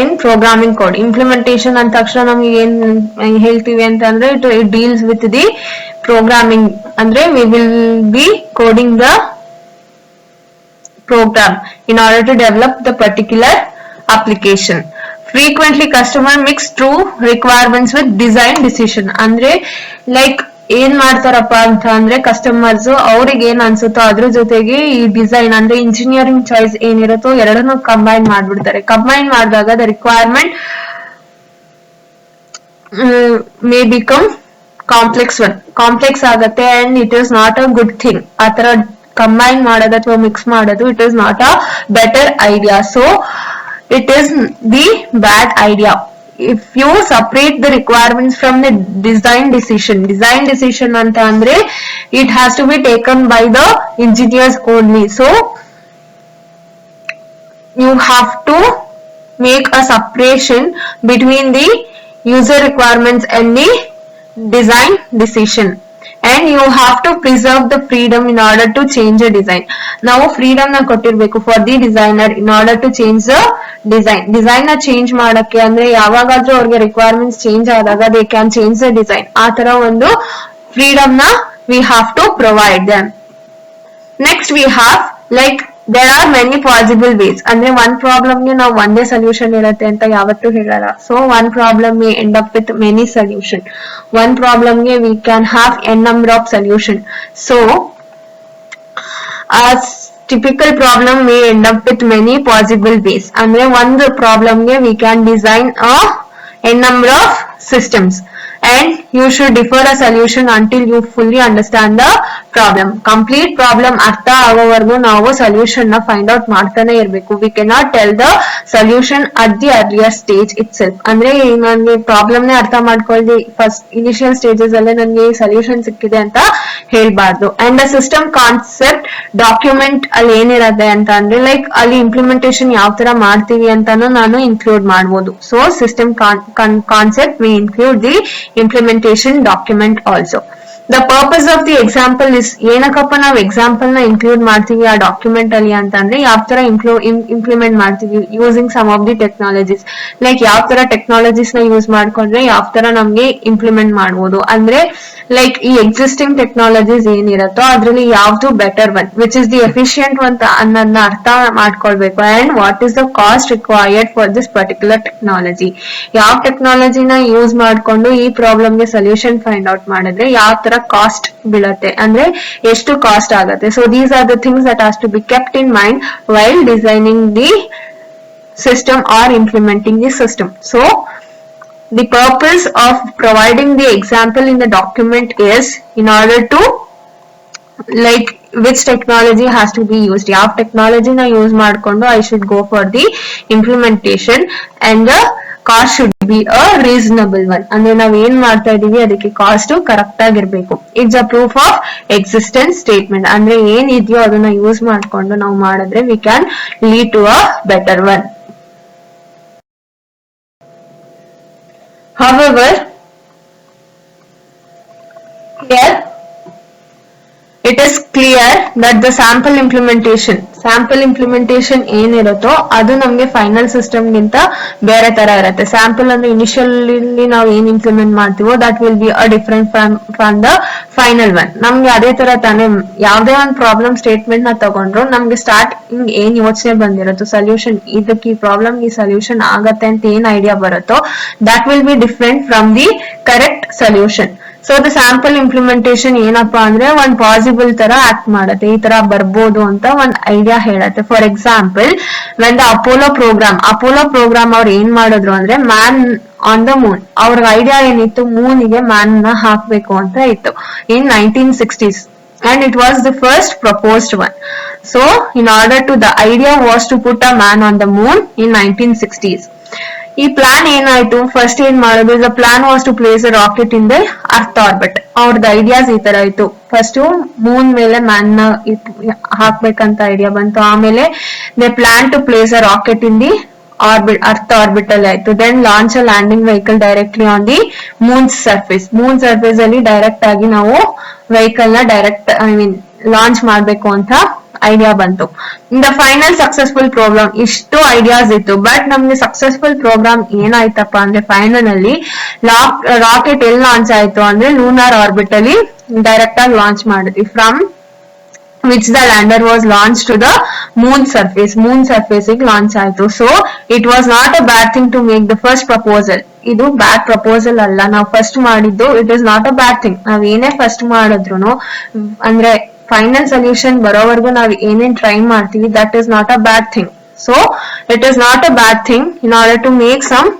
in programming code. Implementation ಅಂತ ತಕ್ಷಣ ನಮಗೆ ಏನ್ ಹೇಳ್ತೀವಿ ಅಂತಂದ್ರೆ it deals with the programming ಅಂದ್ರೆ we will be coding the program in order to develop the particular application. Frequently customer mix true requirements with design decision. ಅಂದ್ರೆ like ಏನ್ ಮಾಡ್ತಾರಪ್ಪ ಅಂತ ಅಂದ್ರೆ ಕಸ್ಟಮರ್ಸ್ ಅವ್ರಿಗೆ ಏನ್ ಅನ್ಸುತ್ತೋ ಅದ್ರ ಜೊತೆಗೆ ಈ ಡಿಸೈನ್ ಅಂದ್ರೆ ಇಂಜಿನಿಯರಿಂಗ್ ಚಾಯ್ಸ್ ಏನಿರುತ್ತೋ ಎರಡನ್ನೂ ಕಂಬೈನ್ ಮಾಡ್ಬಿಡ್ತಾರೆ. ಕಂಬೈನ್ ಮಾಡಿದಾಗ the requirement may become complex ಆಗತ್ತೆ and it is not a good thing. ಆತರ ಕಂಬೈನ್ ಮಾಡೋದು ಅಥವಾ ಮಿಕ್ಸ್ ಮಾಡೋದು it is not a better idea. So it is the bad idea. If you separate the requirements from the design decision anta andre it has to be taken by the engineers only. So you have to make a separation between the user requirements and the design decision. And you have to preserve the freedom in order to change a design. Now freedom na ಕೊಟ್ಟಿರಬೇಕು for the designer in order to change the design na change ಮಾಡಕ್ಕೆ ಅಂದ್ರೆ ಯಾವಾಗಾದ್ರೂ ಅವ್ರಿಗೆ requirements change ಆದಾಗ they can change the design. ಆ ತರ ಒಂದು freedom na we have to provide them. Next we have like there are many possible ways. ಅಂದ್ರೆ one problem ಗೆ ನಾವು ಒಂದೇ solution ಇರುತ್ತೆ ಅಂತ ಯಾವತ್ತೂ ಹೇಳಲ್ಲ. So one problem may end up with many solution. One problem ಗೆ we can have n number of solution. So a typical problem may end up with many possible ways. ಅಂದ್ರೆ ಒಂದು problem ಗೆ we can design a n number of systems. And you should defer a solution until you fully understand the problem. Complete problem ಅರ್ಥ ಆಗೋವರೆಗೂ ನಾವು solution ನ find out ಮಾಡ್ತಾನೆ ಇರಬೇಕು. We cannot tell the solution at the earlier stage itself. ಅಂದ್ರೆ ನನಗೆ problem ನೇ ಅರ್ಥ ಮಾಡ್ಕೊಳ್ಳಿ ಫಸ್ಟ್ ಇನಿಷಿಯಲ್ ಸ್ಟೇಜಸ್ ಅಲ್ಲೇ ನನಗೆ ಸೊಲ್ಯೂಷನ್ ಸಿಕ್ಕಿದೆ ಅಂತ ಹೇಳ್ಬಾರ್ದು. And the system concept document ಅಲ್ಲಿ ಏನಿರತ್ತೆ ಅಂತ ಅಂದ್ರೆ ಲೈಕ್ ಅಲ್ಲಿ ಇಂಪ್ಲಿಮೆಂಟೇಷನ್ ಯಾವ ತರ ಮಾಡ್ತೀವಿ ಅಂತಾನು ನಾನು ಇನ್ಕ್ಲೂಡ್ ಮಾಡ್ಬೋದು. So system concept may include the implementation document also. The purpose of the example is ಏನಕ್ಕಪ್ಪ ನಾವು ಎಕ್ಸಾಂಪಲ್ ನ ಇನ್ಕ್ಲೂಡ್ ಮಾಡ್ತೀವಿ ಆ ಡಾಕ್ಯುಮೆಂಟ್ ಅಲ್ಲಿ ಅಂತಂದ್ರೆ ಯಾವ ತರ ಇಂಪ್ಲಿಮೆಂಟ್ ಮಾಡ್ತೀವಿ using some of the technologies. Like ಯಾವ ತರ ಟೆಕ್ನಾಲಜೀಸ್ ನ ಯೂಸ್ ಮಾಡ್ಕೊಂಡ್ರೆ ಯಾವ ತರ ನಮ್ಗೆ ಇಂಪ್ಲಿಮೆಂಟ್ ಮಾಡ್ಬೋದು ಅಂದ್ರೆ ಲೈಕ್ ಈ ಎಕ್ಸಿಸ್ಟಿಂಗ್ ಟೆಕ್ನಾಲಜೀಸ್ ಏನಿರುತ್ತೋ ಅದ್ರಲ್ಲಿ ಯಾವ್ದು better one which is the efficient one ಅನ್ನೋದನ್ನ ಅರ್ಥ ಮಾಡ್ಕೊಳ್ಬೇಕು. And what is the cost required for this particular technology, ಯಾವ ಟೆಕ್ನಾಲಜಿನ ಯೂಸ್ ಮಾಡ್ಕೊಂಡು ಈ ಪ್ರಾಬ್ಲಮ್ಗೆ ಸೊಲ್ಯೂಷನ್ ಫೈಂಡ್ ಔಟ್ ಮಾಡಿದ್ರೆ ಯಾವ ತರ ಕಾಸ್ಟ್ ಬೀಳತ್ತೆ ಅಂದ್ರೆ ಎಷ್ಟು ಕಾಸ್ಟ್ ಆಗುತ್ತೆ. So these are the things that has to be kept in mind while designing the system or implementing the system. So the purpose of providing the example in the document is in order to like which technology has to be used, ಯಾವ technology na use ಮಾಡ್ಕೊಂಡು I should go for the implementation and the cost should be a reasonable one. ಅಂದ್ರೆ ನಾವ್ ಏನ್ ಮಾಡ್ತಾ ಇದೀವಿ ಅದಕ್ಕೆ cost correct ಆಗಿರ್ಬೇಕು. It's a proof of existence statement ಅಂದ್ರೆ ಏನ್ ಇದೆಯೋ ಅದನ್ನ ಯೂಸ್ ಮಾಡ್ಕೊಂಡು ನಾವು ಮಾಡಿದ್ರೆ we can lead to a better one. However, here it is clear that the sample implementation ಏನಿರುತ್ತೋ ಅದು ನಮ್ಗೆ ಫೈನಲ್ ಸಿಸ್ಟಮ್ ಗಿಂತ ಬೇರೆ ತರ ಇರುತ್ತೆ. ಸ್ಯಾಂಪಲ್ ಅಂದ್ರೆ ಇನಿಷಿಯಲಿ ನಾವು ಏನ್ ಇಂಪ್ಲಿಮೆಂಟ್ ಮಾಡ್ತೀವೋ that will be a different from the final one. ನಮ್ಗೆ ಅದೇ ತರ ತಾನೇ ಯಾವ್ದೇ ಒಂದು ಪ್ರಾಬ್ಲಮ್ ಸ್ಟೇಟ್ಮೆಂಟ್ ನ ತಗೊಂಡ್ರು ನಮ್ಗೆ ಸ್ಟಾರ್ಟಿಂಗ್ ಏನ್ ಯೋಚನೆ ಬಂದಿರುತ್ತೋ ಸೊಲ್ಯೂಷನ್ ಇದಕ್ಕೆ ಈ ಪ್ರಾಬ್ಲಮ್ ಈ ಸೊಲ್ಯೂಷನ್ ಆಗತ್ತೆ ಅಂತ ಏನ್ ಐಡಿಯಾ ಬರುತ್ತೋ that will be different from the correct solution. So the sample implementation ಏನಪ್ಪಾ ಅಂದ್ರೆ ಒಂದ್ ಪಾಸಿಬಲ್ ತರ ಆಕ್ಟ್ ಮಾಡುತ್ತೆ, ಈ ತರ ಬರ್ಬೋದು ಅಂತ ಒಂದ್ ಐಡಿಯಾ ಹೇಳತ್ತೆ. For example when the Apollo program ಅವ್ರು ಏನ್ ಮಾಡಿದ್ರು ಅಂದ್ರೆ ಮ್ಯಾನ್ ಆನ್ ದ ಮೂನ್, ಅವ್ರ ಐಡಿಯಾ ಏನಿತ್ತು ಮೂನಿಗೆ ಮ್ಯಾನ್ ನ ಹಾಕ್ಬೇಕು ಅಂತ ಇತ್ತು ಇನ್ 1960s and it was the first proposed one. So in order to the idea was to put a man on the moon in 1960s. ಈ ಪ್ಲಾನ್ ಏನಾಯ್ತು, first ಏನ್ ಮಾಡೋದು, the plan was to place a rocket in the earth orbit. ಅವ್ರದ್ದು ideas ಈ ತರ ಇತ್ತು. First Moon ಮೇಲೆ man ನ ಹಾಕ್ಬೇಕಂತ ಐಡಿಯಾ ಬಂತು. ಆಮೇಲೆ they plan to place a rocket in the earth orbital ಆಯ್ತು. Then launch a landing vehicle directly on the moon surface ಅಲ್ಲಿ ಡೈರೆಕ್ಟ್ ಆಗಿ ನಾವು ವೆಹಿಕಲ್ ನ ಲಾಂಚ್ ಮಾಡ್ಬೇಕು ಅಂತ ಐಡಿಯಾ ಬಂತು. In the final successful program ಇಷ್ಟು ಐಡಿಯಾಸ್ ಇತ್ತು. ಬಟ್ ನಮ್ಗೆ ಸಕ್ಸಸ್ಫುಲ್ ಪ್ರೋಗ್ರಾಮ್ ಏನಾಯ್ತಪ್ಪ ಅಂದ್ರೆ ಫೈನಲ್ ಅಲ್ಲಿ ರಾಕೆಟ್ ಎಲ್ಲಿ ಲಾಂಚ್ ಆಯ್ತು ಅಂದ್ರೆ ಲೂನಾರ್ ಆರ್ಬಿಟ್ ಅಲ್ಲಿ ಡೈರೆಕ್ಟ್ ಆಗಿ ಲಾಂಚ್ ಮಾಡಿದ್ವಿ. From which the lander was launched to the moon surface ಗೆ ಲಾಂಚ್ ಆಯ್ತು. So it was not a bad thing to make the first proposal. ಇದು ಬ್ಯಾಡ್ ಪ್ರಪೋಸಲ್ ಅಲ್ಲ, ನಾವು ಫಸ್ಟ್ ಮಾಡಿದ್ದು it is not a bad thing. ನಾವ್ ಏನೇ first ಮಾಡಿದ್ರು ಅಂದ್ರೆ ಫೈನಲ್ ಸೊಲ್ಯೂಷನ್ ಬರೋವರೆಗೂ ನಾವ್ ಏನೇನ್ ಟ್ರೈ ಮಾಡ್ತೀವಿ that is not a bad thing. So it is not a bad thing in order to make some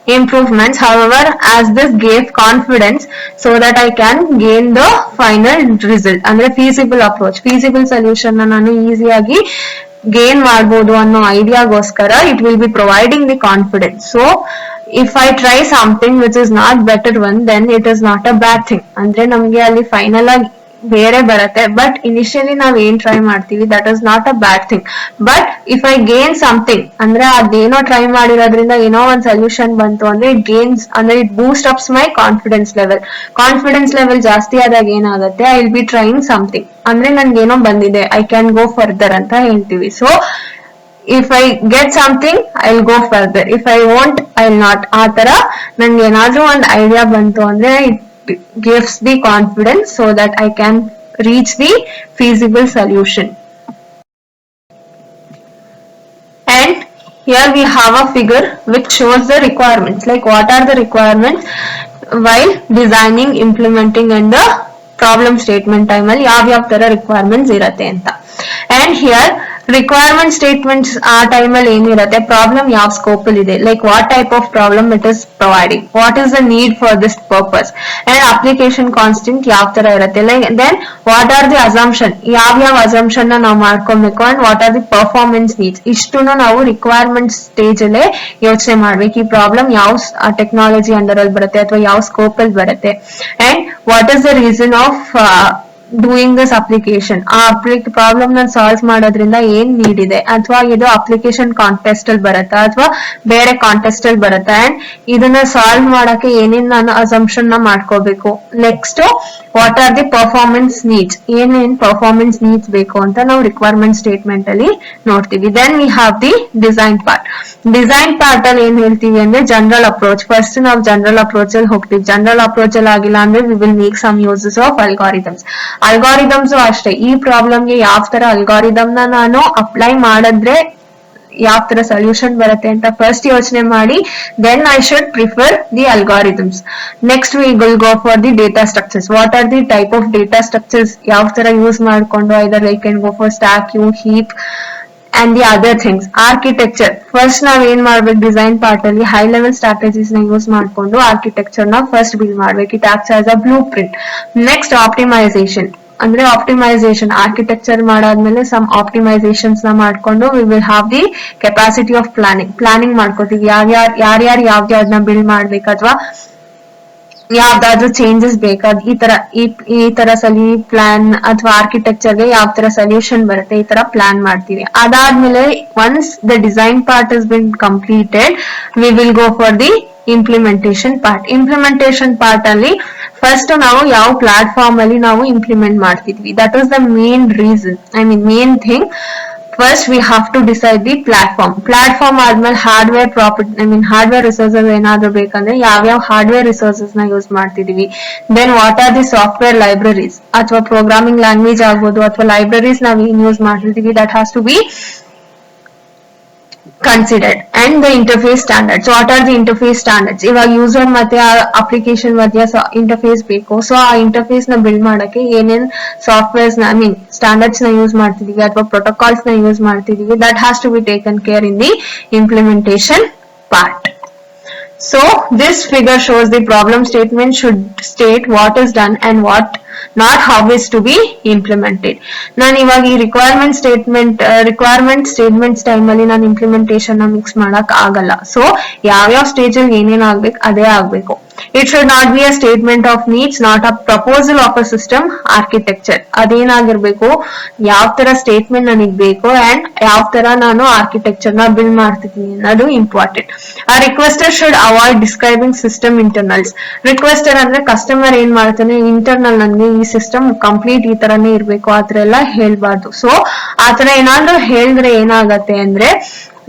improvements. However, as this gave confidence so that I can gain the final result ಅಂದ್ರೆ feasible approach, feasible solution ನ ನಾನು ಈಸಿಯಾಗಿ gain ಮಾಡಬಹುದು ಅನ್ನೋ ಐಡಿಯಾಗೋಸ್ಕರ it will be providing the confidence. So if I try something which is not better one, then it is not a bad thing. ಅಂದ್ರೆ ನಮ್ಗೆ ಅಲ್ಲಿ final ಆಗಿ ಬೇರೆ ಬರುತ್ತೆ, ಬಟ್ ಇನಿಷಿಯಲಿ ನಾವ್ ಏನ್ ಟ್ರೈ ಮಾಡ್ತೀವಿ that is not a bad thing. But if I gain something ಅಂದ್ರೆ ಅದೇನೋ ಟ್ರೈ ಮಾಡಿರೋದ್ರಿಂದ ಏನೋ ಒಂದ್ ಸೊಲ್ಯೂಷನ್ ಬಂತು ಅಂದ್ರೆ ಇಟ್ ಗೇನ್ಸ್ ಅಂದ್ರೆ it Boost ups my confidence level ಜಾಸ್ತಿ ಆದಾಗ ಏನಾಗುತ್ತೆ, I will be trying something ಅಂದ್ರೆ ನನ್ಗೆ ಏನೋ ಬಂದಿದೆ, ಐ ಕ್ಯಾನ್ ಗೋ ಫರ್ದರ್ ಅಂತ ಹೇಳ್ತೀವಿ. So if I get something I'll go further, if I won't I'll not. ಆ ತರ ನನ್ಗೆ ಏನಾದ್ರೂ ಒಂದ್ ಐಡಿಯಾ ಬಂತು ಅಂದ್ರೆ gives the confidence so that I can reach the feasible solution. And here we have a figure which shows the requirements, like what are the requirements while designing, implementing and the problem statement time ಅಲ್ಲಿ ಯಾವ ತರ requirements ಇರತ್ತೆ ಅಂತ. And here requirement statements ಆ time ಅಲ್ಲಿ ಏನಿರುತ್ತೆ, problem ಯಾವ scope ಅಲ್ಲಿ ಇದೆ, like what type of problem it is providing, what is the need for this purpose and application constant ಯಾವ ತರ ಇರುತ್ತೆ, like then what are the assumption, ಯಾವ ಅಸಂಪ್ಷನ್ ನ ನಾವು ಮಾಡ್ಕೊಬೇಕು and what are the performance needs. ಇಷ್ಟನ್ನು ನಾವು requirement stage ಅಲ್ಲೇ ಯೋಚನೆ ಮಾಡ್ಬೇಕು. ಈ ಪ್ರಾಬ್ಲಮ್ ಯಾವ ಟೆಕ್ನಾಲಜಿ ಅಂಡರ್ ಅಲ್ಲಿ ಬರುತ್ತೆ ಅಥವಾ ಯಾವ ಸ್ಕೋಪ್ ಅಲ್ಲಿ ಬರುತ್ತೆ and what is the reason of doing this application, ಆ ಪ್ರಾಬ್ಲಮ್ ನ ಸಾಲ್ವ್ ಮಾಡೋದ್ರಿಂದ ಏನ್ ನೀಡ್ ಇದೆ, ಅಥವಾ ಇದು ಅಪ್ಲಿಕೇಶನ್ ಕಾಂಟೆಸ್ಟ್ ಅಲ್ಲಿ ಬರುತ್ತಾ ಅಥವಾ ಬೇರೆ ಕಾಂಟೆಸ್ಟ್ ಅಲ್ಲಿ ಬರುತ್ತಾ, ಅಂಡ್ ಇದನ್ನ ಸಾಲ್ವ್ ಮಾಡಕ್ಕೆ ಏನೇನ್ ನಾನು ಅಸಂಪ್ಷನ್ ನ ಮಾಡ್ಕೋಬೇಕು. Next what are the performance needs, ಏನೇನ್ ಪರ್ಫಾರ್ಮೆನ್ಸ್ ನೀಡ್ಸ್ ಬೇಕು ಅಂತ ನಾವು ರಿಕ್ವೈರ್ಮೆಂಟ್ ಸ್ಟೇಟ್ಮೆಂಟ್ ಅಲ್ಲಿ ನೋಡ್ತೀವಿ. Then we have the design part. Design part ಅಲ್ಲಿ ಏನ್ ಹೇಳ್ತೀವಿ ಅಂದ್ರೆ ಜನರಲ್ ಅಪ್ರೋಚ್. ಫಸ್ಟ್ ನಾವು ಜನರಲ್ ಅಪ್ರೋಚ್ ಅಲ್ಲಿ ಹೋಗ್ತೀವಿ. ಜನರಲ್ ಅಪ್ರೋಚ್ ಅಲ್ಲಿ ಆಗಿಲ್ಲ ಅಂದ್ರೆ we will make some uses of algorithms. Algorithms ಅಷ್ಟೇ, ಈ ಪ್ರಾಬ್ಲಮ್ಗೆ ಯಾವ ತರ ಅಲ್ಗಾರಿದಮ್ ನ ನಾನು ಅಪ್ಲೈ ಮಾಡಿದ್ರೆ ಯಾವ ತರ ಸೊಲ್ಯೂಷನ್ ಬರುತ್ತೆ ಅಂತ ಫಸ್ಟ್ ಯೋಚನೆ ಮಾಡಿ, then I should prefer the algorithms. Next we will go for the data structures. What are the type of data structures, ಯಾವ ತರ ಯೂಸ್ ಮಾಡ್ಕೊಂಡು either I can go for stack, queue, heap and the other things. Architecture, first ನಾವ್ ಏನ್ ಮಾಡ್ಬೇಕು, design part ಅಲ್ಲಿ high level strategies ನ use ಮಾಡ್ಕೊಂಡು architecture ನ ಫಸ್ಟ್ ಬಿಲ್ಡ್ ಮಾಡ್ಬೇಕು. It acts as a blueprint. Next optimisation, ಅಂದ್ರೆ optimisation architecture ಮಾಡಾದ್ಮೇಲೆ ಸಮ್ ಆಪ್ಟಿಮೈಸೇಷನ್ಸ್ ನ ಮಾಡ್ಕೊಂಡು we will have the capacity of planning ಮಾಡ್ಕೋತೀವಿ. ಯಾರ್ಯಾರು ಯಾವ್ದನ್ನ ಬಿಲ್ಡ್ ಮಾಡ್ಬೇಕು ಅಥವಾ ಯಾವ್ದಾದ್ರು ಚೇಂಜಸ್ ಬೇಕಾದ್ ಈ ತರ ಸಲಿ ಪ್ಲಾನ್ ಅಥವಾ ಆರ್ಕಿಟೆಕ್ಚರ್ ಗೆ ಯಾವ ತರ ಸೊಲ್ಯೂಷನ್ ಬರುತ್ತೆ ಈ ತರ ಪ್ಲಾನ್ ಮಾಡ್ತೀವಿ. ಅದಾದ್ಮೇಲೆ once the design part is been completed we will go for the implementation part. Implementation part ಅಲ್ಲಿ ಫಸ್ಟ್ ನಾವು ಯಾವ ಪ್ಲಾಟ್ಫಾರ್ಮ್ ಅಲ್ಲಿ ನಾವು ಇಂಪ್ಲಿಮೆಂಟ್ ಮಾಡ್ತಿದ್ವಿ, that is the main reason, main thing. First we have to decide the platform ಆದ್ಮೇಲೆ hardware hardware resources ಏನಾದ್ರು ಬೇಕಂದ್ರೆ ಯಾವ್ಯಾವ ಹಾರ್ಡ್ವೇರ್ ರಿಸೋರ್ಸಸ್ ನ ಯೂಸ್ ಮಾಡ್ತಿದೀವಿ. Then what are the software libraries ಅಥವಾ ಪ್ರೋಗ್ರಾಮಿಂಗ್ ಲ್ಯಾಂಗ್ವೇಜ್ ಆಗ್ಬೋದು ಅಥವಾ ಲೈಬ್ರರೀಸ್ ನಾವ್ ಏನ್ ಯೂಸ್ ಮಾಡ್ತಿದೀವಿ, that has to be considered. And the interface standards, what are the interface standards, ಇವಾಗ ಯೂಸರ್ ಮತ್ತೆ ಅಪ್ಲಿಕೇಶನ್ ಮಧ್ಯ ಇಂಟರ್ಫೇಸ್ ಬೇಕು. ಸೊ ಆ ಇಂಟರ್ಫೇಸ್ ನ ಬಿಲ್ಡ್ ಮಾಡಕ್ಕೆ ಏನೇನ್ ಸಾಫ್ಟ್ವೇರ್ಸ್ ನ ಸ್ಟ್ಯಾಂಡರ್ಡ್ಸ್ ನ ಯೂಸ್ ಮಾಡ್ತಿದೀವಿ ಅಥವಾ ಪ್ರೋಟೋಕಾಲ್ಸ್ ನ ಯೂಸ್ ಮಾಡ್ತಿದೀವಿ, that has to be taken care in the implementation part. So this figure shows the problem statement should state what is done and what not, how is to be implemented. ನಾನು ಇವಾಗ ಈ requirement statements time ಅಲ್ಲಿ ನಾನು implementation ನ mix ಮಾಡಕ್ ಆಗಲ್ಲ. So ಯಾವ್ಯಾವ stage ಅಲ್ಲಿ ಏನೇನ್ ಆಗ್ಬೇಕು ಅದೇ ಆಗ್ಬೇಕು. It should not be a statement of needs, not a proposal of a system architecture. ಅದೇನಾಗಿರ್ಬೇಕು, ಯಾವ ತರ ಸ್ಟೇಟ್ಮೆಂಟ್ ನನಗ್ ಬೇಕು ಅಂಡ್ ಯಾವ ತರ ನಾನು ಆರ್ಕಿಟೆಕ್ಚರ್ ನ ಬಿಲ್ಡ್ ಮಾಡ್ತಿದ್ದೀನಿ ಅನ್ನೋದು ಇಂಪಾರ್ಟೆಂಟ್. ಆ requester should avoid describing system internals. Requester ಅಂದ್ರೆ ಕಸ್ಟಮರ್ ಏನ್ ಮಾಡ್ತಾನೆ, ಇಂಟರ್ನಲ್ ನನ್ಗೆ ಈ ಸಿಸ್ಟಮ್ ಕಂಪ್ಲೀಟ್ ಈ ತರನೇ ಇರ್ಬೇಕು ಆತರ ಎಲ್ಲ ಹೇಳ್ಬಾರ್ದು. ಸೊ ಆತರ ಏನಾದ್ರೂ ಹೇಳಿದ್ರೆ ಏನಾಗತ್ತೆ ಅಂದ್ರೆ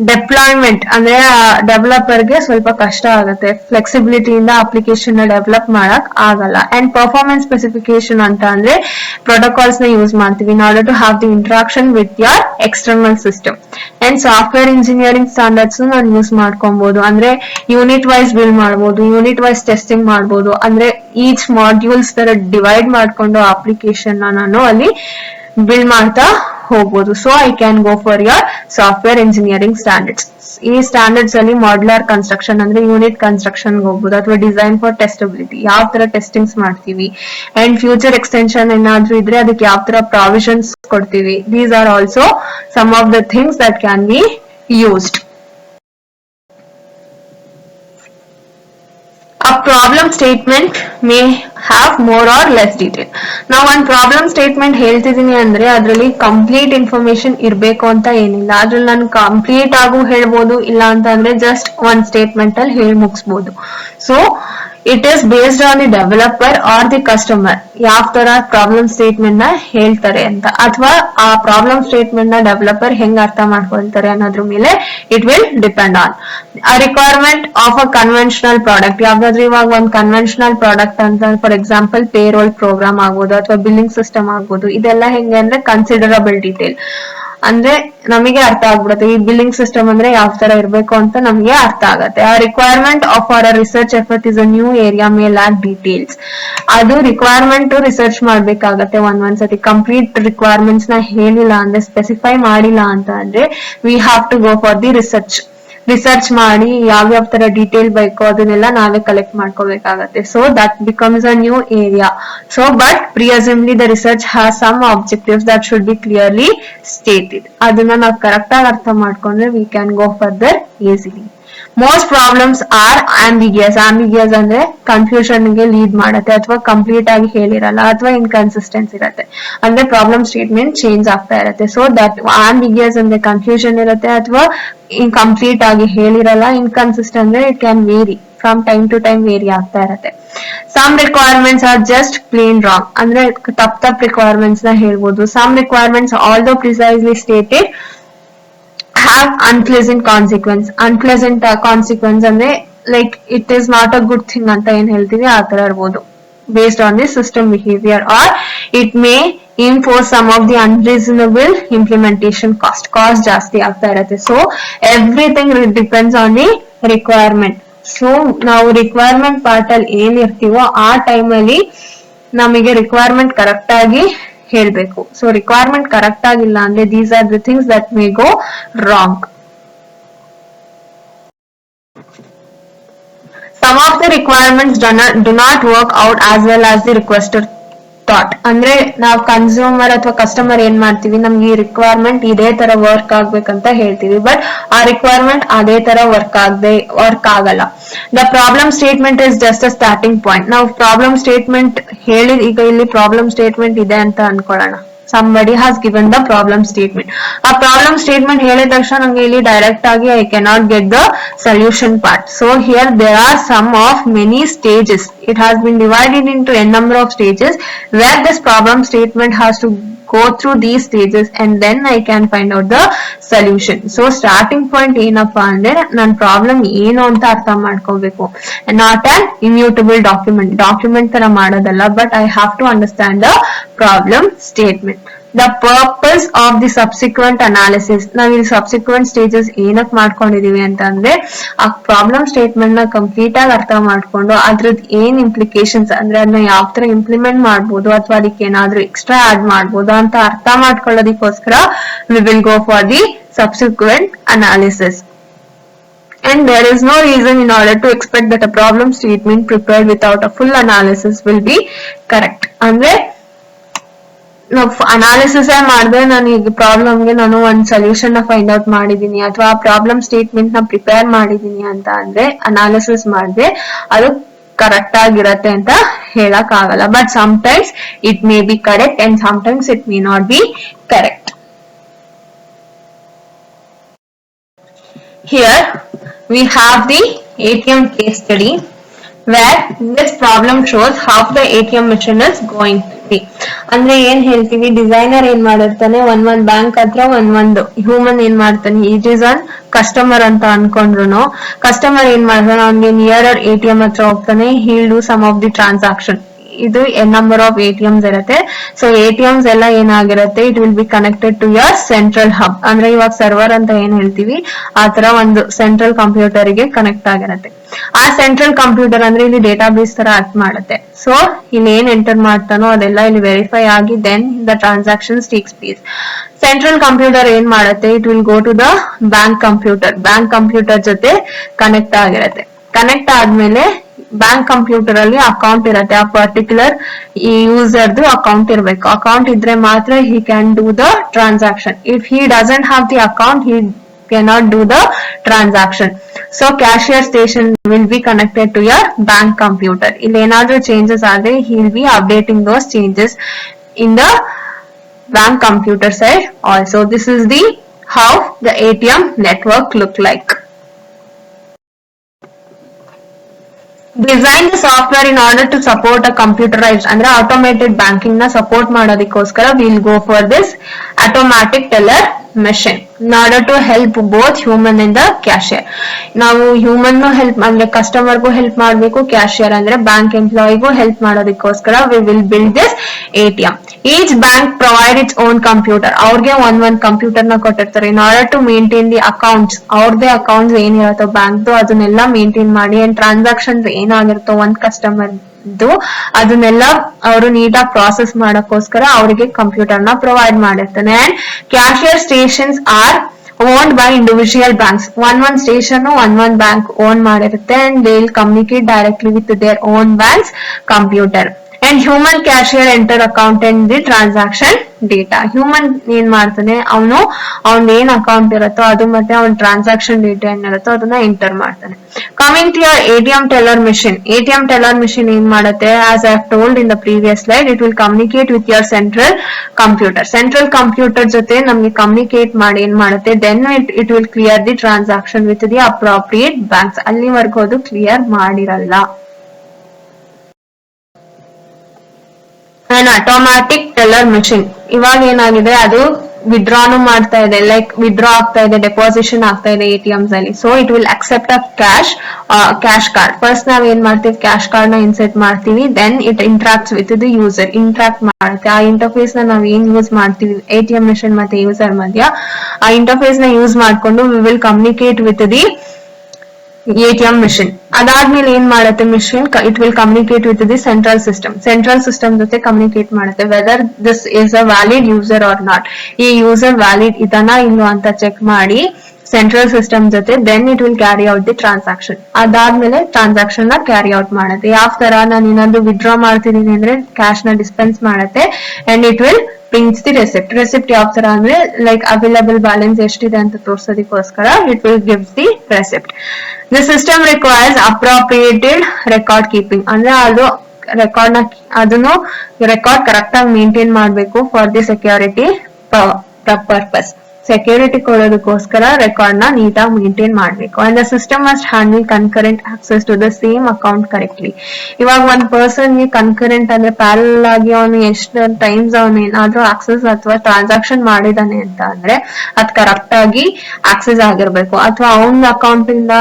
ಡೆಪ್ಲಾಯ್ಮೆಂಟ್ ಅಂದ್ರೆ ಡೆವಲಪರ್ ಗೆ ಸ್ವಲ್ಪ ಕಷ್ಟ ಆಗುತ್ತೆ, ಫ್ಲೆಕ್ಸಿಬಿಲಿಟಿಯಿಂದ ಅಪ್ಲಿಕೇಶನ್ ನ ಡೆವಲಪ್ ಮಾಡಕ್ ಆಗಲ್ಲ. ಅಂಡ್ ಪರ್ಫಾರ್ಮೆನ್ಸ್ ಸ್ಪೆಸಿಫಿಕೇಶನ್ ಅಂತ ಅಂದ್ರೆ ಪ್ರೋಟೋಕಾಲ್ಸ್ ನ ಯೂಸ್ ಮಾಡ್ತೀವಿ in order to have the interaction with your external system. And software engineering standards ನಾನು ಯೂಸ್ ಮಾಡ್ಕೊಬಹುದು, ಅಂದ್ರೆ ಯೂನಿಟ್ ವೈಸ್ ಬಿಲ್ಡ್ ಮಾಡಬಹುದು, ಯೂನಿಟ್ ವೈಸ್ ಟೆಸ್ಟಿಂಗ್ ಮಾಡಬಹುದು. ಅಂದ್ರೆ ಈಚ್ ಮಾಡ್ಯೂಲ್ಸ್ ತರ ಡಿವೈಡ್ ಮಾಡ್ಕೊಂಡು ಅಪ್ಲಿಕೇಶನ್ ನಾನು ಅಲ್ಲಿ ಬಿಲ್ಡ್ ಮಾಡ್ತಾ ಹೋಗ್ಬೋದು. So I can go for your software engineering standards. ಈ ಸ್ಟ್ಯಾಂಡರ್ಡ್ಸ್ ಅಲ್ಲಿ ಮಾಡ್ಯುಲರ್ ಕನ್ಸ್ಟ್ರಕ್ಷನ್ ಅಂದ್ರೆ ಯೂನಿಟ್ ಕನ್ಸ್ಟ್ರಕ್ಷನ್ ಹೋಗ್ಬೋದು, ಅಥವಾ ಡಿಸೈನ್ ಫಾರ್ ಟೆಸ್ಟಬಿಲಿಟಿ ಯಾವ ತರ ಟೆಸ್ಟಿಂಗ್ಸ್ ಮಾಡ್ತೀವಿ, ಅಂಡ್ ಫ್ಯೂಚರ್ ಎಕ್ಸ್ಟೆನ್ಷನ್ ಏನಾದ್ರೂ ಇದ್ರೆ ಅದಕ್ಕೆ ಯಾವ ತರ ಪ್ರಾವಿಷನ್ಸ್ ಕೊಡ್ತೀವಿ. These are also some of the things that can be used. A problem statement may have more or less detail. Now one problem statement ಹೇಳ್ತಿದೀನಿ ಅಂದ್ರೆ ಅದರಲ್ಲಿ ಕಂಪ್ಲೀಟ್ ಇನ್ಫಾರ್ಮೇಶನ್ ಇರ್ಬೇಕು ಅಂತ ಏನಿಲ್ಲ. ಅದ್ರಲ್ಲಿ ನಾನು ಕಂಪ್ಲೀಟ್ ಆಗು ಹೇಳ್ಬೋದು, ಇಲ್ಲ ಅಂತ ಅಂದ್ರೆ ಜಸ್ಟ್ ಒನ್ ಸ್ಟೇಟ್ಮೆಂಟ್ ಅಲ್ಲಿ ಹೇಳಿ ಮುಗಿಸ್ಬೋದು. So it is based on the developer or the customer ಯಾವ ತರ ಪ್ರಾಬ್ಲಮ್ ಸ್ಟೇಟ್ಮೆಂಟ್ ನ ಹೇಳ್ತಾರೆ ಅಂತ, ಅಥವಾ ಆ ಪ್ರಾಬ್ಲಮ್ ಸ್ಟೇಟ್ಮೆಂಟ್ ನ ಡೆವಲಪರ್ ಹೆಂಗ್ ಅರ್ಥ ಮಾಡ್ಕೊಳ್ತಾರೆ ಅನ್ನೋದ್ರ ಮೇಲೆ ಇಟ್ ವಿಲ್ ಡಿಪೆಂಡ್ ಆನ್. ಆ requirement of a conventional product, ಯಾವ್ದಾದ್ರು ಇವಾಗ ಒಂದು ಕನ್ವೆನ್ಷನಲ್ ಪ್ರಾಡಕ್ಟ್ ಅಂತ ಫಾರ್ ಎಕ್ಸಾಂಪಲ್ ಪೇರೋಲ್ ಪ್ರೋಗ್ರಾಮ್ ಆಗ್ಬೋದು ಅಥವಾ ಬಿಲ್ಲಿಂಗ್ ಸಿಸ್ಟಮ್ ಆಗ್ಬೋದು. ಇದೆಲ್ಲ ಹೆಂಗೆ ಅಂದ್ರೆ ಕನ್ಸಿಡರಬಲ್ ಡೀಟೇಲ್, ಅಂದ್ರೆ ನಮಗೆ ಅರ್ಥ ಆಗ್ಬಿಡುತ್ತೆ ಈ ಬಿಲ್ಲಿಂಗ್ ಸಿಸ್ಟಮ್ ಅಂದ್ರೆ ಯಾವ ತರ ಇರ್ಬೇಕು ಅಂತ ನಮಗೆ ಅರ್ಥ ಆಗತ್ತೆ. ಆ requirement of our research effort is a new area May lac details. ಅದು ರಿಕ್ವೈರ್ಮೆಂಟ್ ರಿಸರ್ಚ್ ಮಾಡ್ಬೇಕಾಗತ್ತೆ. ಒಂದ್ಸತಿ ಕಂಪ್ಲೀಟ್ ರಿಕ್ವೈರ್ಮೆಂಟ್ಸ್ ನ ಹೇಳಿಲ್ಲ ಅಂದ್ರೆ, ಸ್ಪೆಸಿಫೈ ಮಾಡಿಲ್ಲ ಅಂತ ಅಂದ್ರೆ we have to go for the research ಮಾಡಿ ಯಾವ್ಯಾವ ತರ ಡೀಟೇಲ್ ಬೇಕೋ ಅದನ್ನೆಲ್ಲ ನಾವೇ ಕಲೆಕ್ಟ್ ಮಾಡ್ಕೋಬೇಕಾಗತ್ತೆ. So that becomes a new area. So but presumably the research has some objectives that should be clearly stated. ಅದನ್ನ ನಾವು ಕರೆಕ್ಟ್ ಆಗಿ ಅರ್ಥ ಮಾಡ್ಕೊಂಡ್ರೆ we can go further easily. Most problems are ambiguous. Ambiguous ಅಂದ್ರೆ confusion ಗೆ lead ಮಾಡುತ್ತೆ, ಅಥವಾ complete ಆಗಿ ಹೇಳಿರಲ್ಲ, ಅಥವಾ ಇನ್ಕನ್ಸಿಸ್ಟೆನ್ಸ್ ಇರುತ್ತೆ, ಅಂದ್ರೆ ಪ್ರಾಬ್ಲಮ್ ಸ್ಟೇಟ್ಮೆಂಟ್ ಚೇಂಜ್ ಆಗ್ತಾ ಇರುತ್ತೆ. ಸೊ ದಟ್ ಆಂಬಿಗಿಯಸ್ ಅಂದ್ರೆ ಕನ್ಫ್ಯೂಷನ್ ಇರುತ್ತೆ, ಅಥವಾ ಕಂಪ್ಲೀಟ್ ಆಗಿ ಹೇಳಿರಲ್ಲ. ಇನ್ಕನ್ಸಿಸ್ಟೆಂಟ್ ಅಂದ್ರೆ it can vary from time to time, vary ಆಗ್ತಾ ಇರುತ್ತೆ. Some requirements are just plain wrong, ಅಂದ್ರೆ ತಪ್ಪ ರಿಕ್ವೈರ್ಮೆಂಟ್ಸ್ ನ ಹೇಳ್ಬೋದು. Some requirements although precisely stated have unpleasant consequence. Unpleasant consequence ಅಂದ್ರೆ like it is not a good thing ಅಂತ ಏನ್ ಹೇಳ್ತೀವಿ ಆ ತರ ಇರ್ಬೋದು, based on the system behavior, or it may impose some of the unreasonable implementation cost ಜಾಸ್ತಿ ಆಗ್ತಾ ಇರುತ್ತೆ. So everything depends on the requirement. So ನಾವು ರಿಕ್ವೈರ್ಮೆಂಟ್ ಪಾರ್ಟ್ ಅಲ್ಲಿ ಏನ್ ಇರ್ತೀವೋ ಆ ಟೈಮ್ ಅಲ್ಲಿ ನಮಗೆ ರಿಕ್ವೈರ್ಮೆಂಟ್ ಕರೆಕ್ಟ್ ಆಗಿ ಹೇಳ್ಬೇಕು. ಸೊ ರಿಕ್ವೈರ್ಮೆಂಟ್ ಕರೆಕ್ಟ್ ಆಗಿಲ್ಲ ಅಂದ್ರೆ these are the things that may go wrong. Some of the requirements do not work out as well as the requester thought. ಅಂದ್ರೆ ನಾವು ಕನ್ಸ್ಯೂಮರ್ ಅಥವಾ ಕಸ್ಟಮರ್ ಏನ್ ಮಾಡ್ತೀವಿ, ನಮ್ಗೆ ಈ ರಿಕ್ವೈರ್ಮೆಂಟ್ ಇದೇ ತರ ವರ್ಕ್ ಆಗ್ಬೇಕಂತ ಹೇಳ್ತೀವಿ, ಬಟ್ ಆ ರಿಕ್ವೈರ್ಮೆಂಟ್ ಅದೇ ತರ ವರ್ಕ್ ಆಗಲ್ಲ. The problem statement is just a starting point. ನಾವು ಪ್ರಾಬ್ಲಮ್ ಸ್ಟೇಟ್ಮೆಂಟ್ ಹೇಳಿ, ಈಗ ಇಲ್ಲಿ ಪ್ರಾಬ್ಲಮ್ ಸ್ಟೇಟ್ಮೆಂಟ್ ಇದೆ ಅಂತ ಅನ್ಕೊಳ್ಳೋಣ. somebody has given the problem statement. A problem statement ಹೇಳಿದ ತಕ್ಷಣ ನಂಗೆ ಇಲ್ಲಿ ಡೈರೆಕ್ಟ್ ಆಗಿ I cannot get the solution part. So here there are some of many stages. It has been divided into a number of stages where this problem statement has to go through these stages and then I can find out the solution. So starting point ಏನಪ್ಪಾ ಅಂದ್ರೆ ನನ್ನ problem ಏನು ಅಂತ ಅರ್ಥ ಮಾಡ್ಕೋಬೇಕು. Not an immutable document ತರ ಮಾಡೋದಲ್ಲ, but I have to understand the problem statement. The purpose of the subsequent analysis. ನಾವ್ ಇಲ್ಲಿ subsequent stages ಏನಕ್ ಮಾಡ್ಕೊಂಡಿದೀವಿ ಅಂತ ಅಂದ್ರೆ ಆ ಪ್ರಾಬ್ಲಮ್ ಸ್ಟೇಟ್ಮೆಂಟ್ ನ ಕಂಪ್ಲೀಟ್ ಆಗಿ ಅರ್ಥ ಮಾಡ್ಕೊಂಡು ಅದ್ರದ್ದು ಏನ್ ಇಂಪ್ಲಿಕೇಶನ್ಸ್ ಅಂದ್ರೆ ಅದನ್ನ ಯಾವ ತರ ಇಂಪ್ಲಿಮೆಂಟ್ ಮಾಡ್ಬೋದು ಅಥವಾ ಅದಕ್ಕೆ ಏನಾದ್ರೂ ಎಕ್ಸ್ಟ್ರಾ ಆಡ್ ಮಾಡ್ಬೋದು ಅಂತ ಅರ್ಥ ಮಾಡ್ಕೊಳ್ಳೋದಕ್ಕೋಸ್ಕರ we will go for the subsequent analysis. And there is no reason in order to expect that a problem statement prepared without a full analysis will be correct. ಅಂದ್ರೆ ನಾವು analysis ಮಾಡಿದ್ರೆ ನಾನು ಈಗ ಪ್ರಾಬ್ಲಮ್ಗೆ ನಾನು ಒಂದ್ ಸೊಲ್ಯೂಷನ್ ನ ಫೈಂಡ್ ಔಟ್ ಮಾಡಿದೀನಿ ಅಥವಾ ಆ ಪ್ರಾಬ್ಲಮ್ ಸ್ಟೇಟ್ಮೆಂಟ್ ನ ಪ್ರಿಪೇರ್ ಮಾಡಿದೀನಿ ಅಂತ ಅಂದ್ರೆ ಅನಾಲಿಸಿಸ್ ಮಾಡಿದ್ರೆ ಅದು ಕರೆಕ್ಟ್ ಆಗಿರತ್ತೆ ಅಂತ ಹೇಳಕ್ ಆಗಲ್ಲ. But sometimes it may be correct and sometimes it may not be correct. Here we have the ATM case study where this problem shows how the ATM machine is going to be. ಅಂದ್ರೆ ಏನ್ ಹೇಳ್ತೀವಿ, designer ಏನ್ ಮಾಡಿರ್ತಾನೆ, ಒಂದ್ bank ಹತ್ರ ಒಂದ್ human ಏನ್ ಮಾಡ್ತಾನೆ, ಇಟ್ ಈಸ್ ಅನ್ ಕಸ್ಟಮರ್ ಅಂತ ಅನ್ಕೊಂಡ್ರು ಕಸ್ಟಮರ್ ಏನ್ ಮಾಡ್ತಾನೆ, ಅವ್ನಿಗೆ ನಿಯರರ್ ATM ಹತ್ರ ಹೋಗ್ತಾನೆ, he'll do some of the transaction. ಇದು ನಂಬರ್ ಆಫ್ ATMs ಇರುತ್ತೆ. ಸೊ ATMs ಎಲ್ಲ ಏನಾಗಿರುತ್ತೆ, it will be connected to your central hub. ಅಂದ್ರೆ ಇವಾಗ ಸರ್ವರ್ ಅಂತ ಏನ್ ಹೇಳ್ತೀವಿ ಆ ತರ ಒಂದು ಸೆಂಟ್ರಲ್ ಕಂಪ್ಯೂಟರ್ ಗೆ ಕನೆಕ್ಟ್ ಆಗಿರುತ್ತೆ. ಆ ಸೆಂಟ್ರಲ್ ಕಂಪ್ಯೂಟರ್ ಅಂದ್ರೆ ಇಲ್ಲಿ ಡೇಟಾ ಬೇಸ್ ತರ ಆಕ್ಟ್ ಮಾಡುತ್ತೆ. ಸೊ ಇಲ್ಲಿ ಏನ್ ಎಂಟರ್ ಮಾಡ್ತಾನೋ ಅದೆಲ್ಲ ಇಲ್ಲಿ ವೆರಿಫೈ ಆಗಿ then the transactions takes place. Central computer ಏನ್ ಮಾಡುತ್ತೆ, it will go to the bank computer ಜೊತೆ ಕನೆಕ್ಟ್ ಆಗಿರುತ್ತೆ. ಕನೆಕ್ಟ್ ಆದ್ಮೇಲೆ ಬ್ಯಾಂಕ್ ಕಂಪ್ಯೂಟರ್ ಅಲ್ಲಿ ಅಕೌಂಟ್ ಇರುತ್ತೆ, ಆ ಪರ್ಟಿಕ್ಯುಲರ್ ಈ ಯೂಸರ್ದು ಅಕೌಂಟ್ ಇರಬೇಕು. ಅಕೌಂಟ್ ಇದ್ರೆ ಮಾತ್ರ he can do the transaction. If he doesn't have the account, he cannot do the transaction. So cashier station will be connected to your bank computer. ಇಲ್ಲಿ ಏನಾದ್ರೂ changes ಆದ್ರೆ he will be updating those changes in the bank computer side also. This is the how the ATM network look like. Design the software in order to support a computerized ಅಂದ್ರೆ automated banking ನ support ಮಾಡೋದಕ್ಕೋಸ್ಕರ we'll go for this automatic teller machine in order to help both human and the cashier. ನಾವು human help ಅಂದ್ರೆ customer ಗೂ help ಮಾಡ್ಬೇಕು, cashier ಅಂದ್ರೆ bank ಎಂಪ್ಲಾಯಿಗೂ help ಮಾಡೋದಕ್ಕೋಸ್ಕರ we will build this ATM. Each bank provide its own computer. ಅವ್ರಿಗೆ ಒಂದ್ computer ನ ಕೊಟ್ಟಿರ್ತಾರೆ. in order to maintain the accounts, ಅವ್ರದೇ ಅಕೌಂಟ್ಸ್ ಏನಿರುತ್ತೋ ಬ್ಯಾಂಕ್ದು ಅದನ್ನೆಲ್ಲ ಮೇಂಟೈನ್ ಮಾಡಿ ಅಂಡ್ ಟ್ರಾನ್ಸಾಕ್ಷನ್ಸ್ ಏನಾಗಿರುತ್ತೋ ಒಂದ್ ಕಸ್ಟಮರ್ ಅದನ್ನೆಲ್ಲ ಅವರು ನೀಟಾಗಿ ಪ್ರಾಸೆಸ್ ಮಾಡಕ್ಕೋಸ್ಕರ ಅವರಿಗೆ ಕಂಪ್ಯೂಟರ್ ನ ಪ್ರೊವೈಡ್ ಮಾಡಿರ್ತಾನೆ. And cashier stations are owned by individual banks. one station one bank own ಮಾಡಿರುತ್ತೆ and they will communicate directly with their own bank's computer. and human cashier enter account and the transaction data. Human ಏನ್ ಮಾಡ್ತಾನೆ, ಅವನು ಏನ್ account ಇರುತ್ತೋ ಅದು ಮತ್ತೆ ಅವನ transaction data ಏನಿರುತ್ತೋ ಅದನ್ನ ಎಂಟರ್ ಮಾಡ್ತಾನೆ. Coming to your ATM teller machine. ATM teller machine ಏನ್ ಮಾಡುತ್ತೆ, as I have told in the previous slide, it will communicate with your central computer. Central computer ಜೊತೆ ನಮ್ಗೆ communicate ಮಾಡಿ ಏನ್ ಮಾಡುತ್ತೆ, then it will clear the transaction with the appropriate banks. ಅಲ್ಲಿವರೆಗೂ ಅದು clear ಮಾಡಿರಲ್ಲ. an automatic teller machine. ಇವಾಗ ಏನಾಗಿದೆ, ಅದು ವಿಡ್ರಾನು ಮಾಡ್ತಾ ಇದೆ, ಲೈಕ್ ವಿಡ್ರಾ ಆಗ್ತಾ ಇದೆ, ಡೆಪಾಸಿಷನ್ ಆಗ್ತಾ ಇದೆ ATMs ಅಲ್ಲಿ. So it will accept a cash card. First ನಾವ್ ಏನ್ ಮಾಡ್ತೀವಿ, ಕ್ಯಾಶ್ ಕಾರ್ಡ್ ನ ಇನ್ಸರ್ಟ್ ಮಾಡ್ತೀವಿ, then it interacts with the user. Interact ಮಾಡುತ್ತೆ. ಆ ಇಂಟರ್ಫೇಸ್ ನ ನಾವ್ ಏನ್ ಯೂಸ್ ಮಾಡ್ತೀವಿ, ATM ಮೆಷಿನ್ ಮತ್ತೆ ಯೂಸರ್ ಮಧ್ಯ ಆ ಇಂಟರ್ಫೇಸ್ ನ ಯೂಸ್ ಮಾಡ್ಕೊಂಡು we will communicate with the ATM machine. ಅದಾದ್ಮೇಲೆ ಏನ್ ಮಾಡುತ್ತೆ machine, it will communicate with the central system ಜೊತೆ ಕಮ್ಯುನಿಕೇಟ್ ಮಾಡುತ್ತೆ, whether this is a valid user or not. ಈ ಯೂಸರ್ ವ್ಯಾಲಿಡ್ ಇದನ್ನ ಇನ್ನು ಅಂತ ಚೆಕ್ ಮಾಡಿ ಸೆಂಟ್ರಲ್ ಸಿಸ್ಟಮ್ ಜೊತೆ then it will carry out the transaction. ಅದಾದ್ಮೇಲೆ ಟ್ರಾನ್ಸಾಕ್ಷನ್ ನ ಕ್ಯಾರಿ ಔಟ್ ಮಾಡುತ್ತೆ. ಯಾವ ತರ, ನಾನು ಏನಾದ್ರು ವಿಡ್ರಾ ಮಾಡ್ತಿದೀನಿ ಅಂದ್ರೆ ಕ್ಯಾಶ್ ನ ಡಿಸ್ಪೆನ್ಸ್ ಮಾಡುತ್ತೆ and it will brings the receipt ಯಾವ ತರ ಅಂದ್ರೆ ಲೈಕ್ ಅವೈಲಬಲ್ ಬ್ಯಾಲೆನ್ಸ್ ಎಷ್ಟಿದೆ ಅಂತ ತೋರ್ಸೋದಕ್ಕೋಸ್ಕರ it will gives the receipt. The system requires appropriated record keeping. ಅಂದ್ರೆ ಅದು ರೆಕಾರ್ಡ್ ನ ಅದನ್ನು ರೆಕಾರ್ಡ್ ಕರೆಕ್ಟ್ ಆಗಿ ಮೇಂಟೈನ್ ಮಾಡಬೇಕು for the security purpose. Security ಕೊಡೋದಕ್ಕೋಸ್ಕರ ರೆಕಾರ್ಡ್ ನ ನೀಟಾಗಿ ಮೇಂಟೈನ್ ಮಾಡಬೇಕು. And the system must handle concurrent access to the same account correctly. ಇವಾಗ ಒಂದ್ ಪರ್ಸನ್ ಗೆ ಕನ್ಕರೆಂಟ್ ಅಂದ್ರೆ ಪ್ಯಾರಲ್ ಆಗಿ ಅವನು ಎಷ್ಟು ಟೈಮ್ಸ್ ಅವನು ಏನಾದ್ರೂ ಆಕ್ಸೆಸ್ ಅಥವಾ ಟ್ರಾನ್ಸಾಕ್ಷನ್ ಮಾಡಿದಾನೆ ಅಂತ ಅಂದ್ರೆ ಅದ್ ಕರೆಕ್ಟ್ ಆಗಿ ಆಕ್ಸೆಸ್ ಆಗಿರ್ಬೇಕು. ಅಥವಾ ಅವನ ಅಕೌಂಟ್ ಇಂದ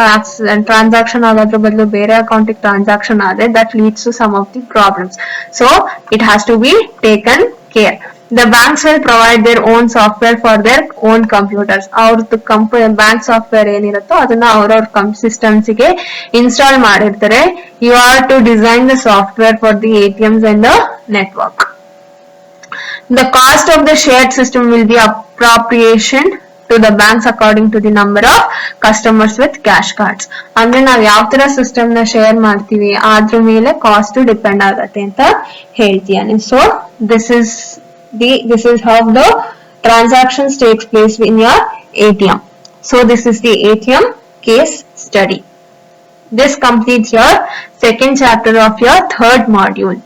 ಟ್ರಾನ್ಸಾಕ್ಷನ್ ಆಗೋದ್ರ ಬದಲು ಬೇರೆ ಅಕೌಂಟ್ ಟ್ರಾನ್ಸಾಕ್ಷನ್ ಆದ್ರೆ that leads to some of the problems. So it has to be taken care. The banks will provide their own software for their own computers. ಅವ್ರದ್ದು ಬ್ಯಾಂಕ್ ಸಾಫ್ಟ್ವೇರ್ ಏನಿರುತ್ತೋ ಅದನ್ನ ಅವ್ರವ್ರ systems ಗೆ install ಮಾಡಿರ್ತಾರೆ. You are to design the software for the ATMs and the network. The cost of the shared system will be appropriation to the banks according to the number of customers with cash cards. ಅಂದ್ರೆ ನಾವ್ ಯಾವ ತರ system ನ share ಮಾಡ್ತೀವಿ ಅದ್ರ ಮೇಲೆ cost depend ಆಗತ್ತೆ ಅಂತ ಹೇಳ್ತೀಯಾನೆ. So this is how the transactions takes place in your ATM. So this is the ATM case study. This completes your second chapter of your third module.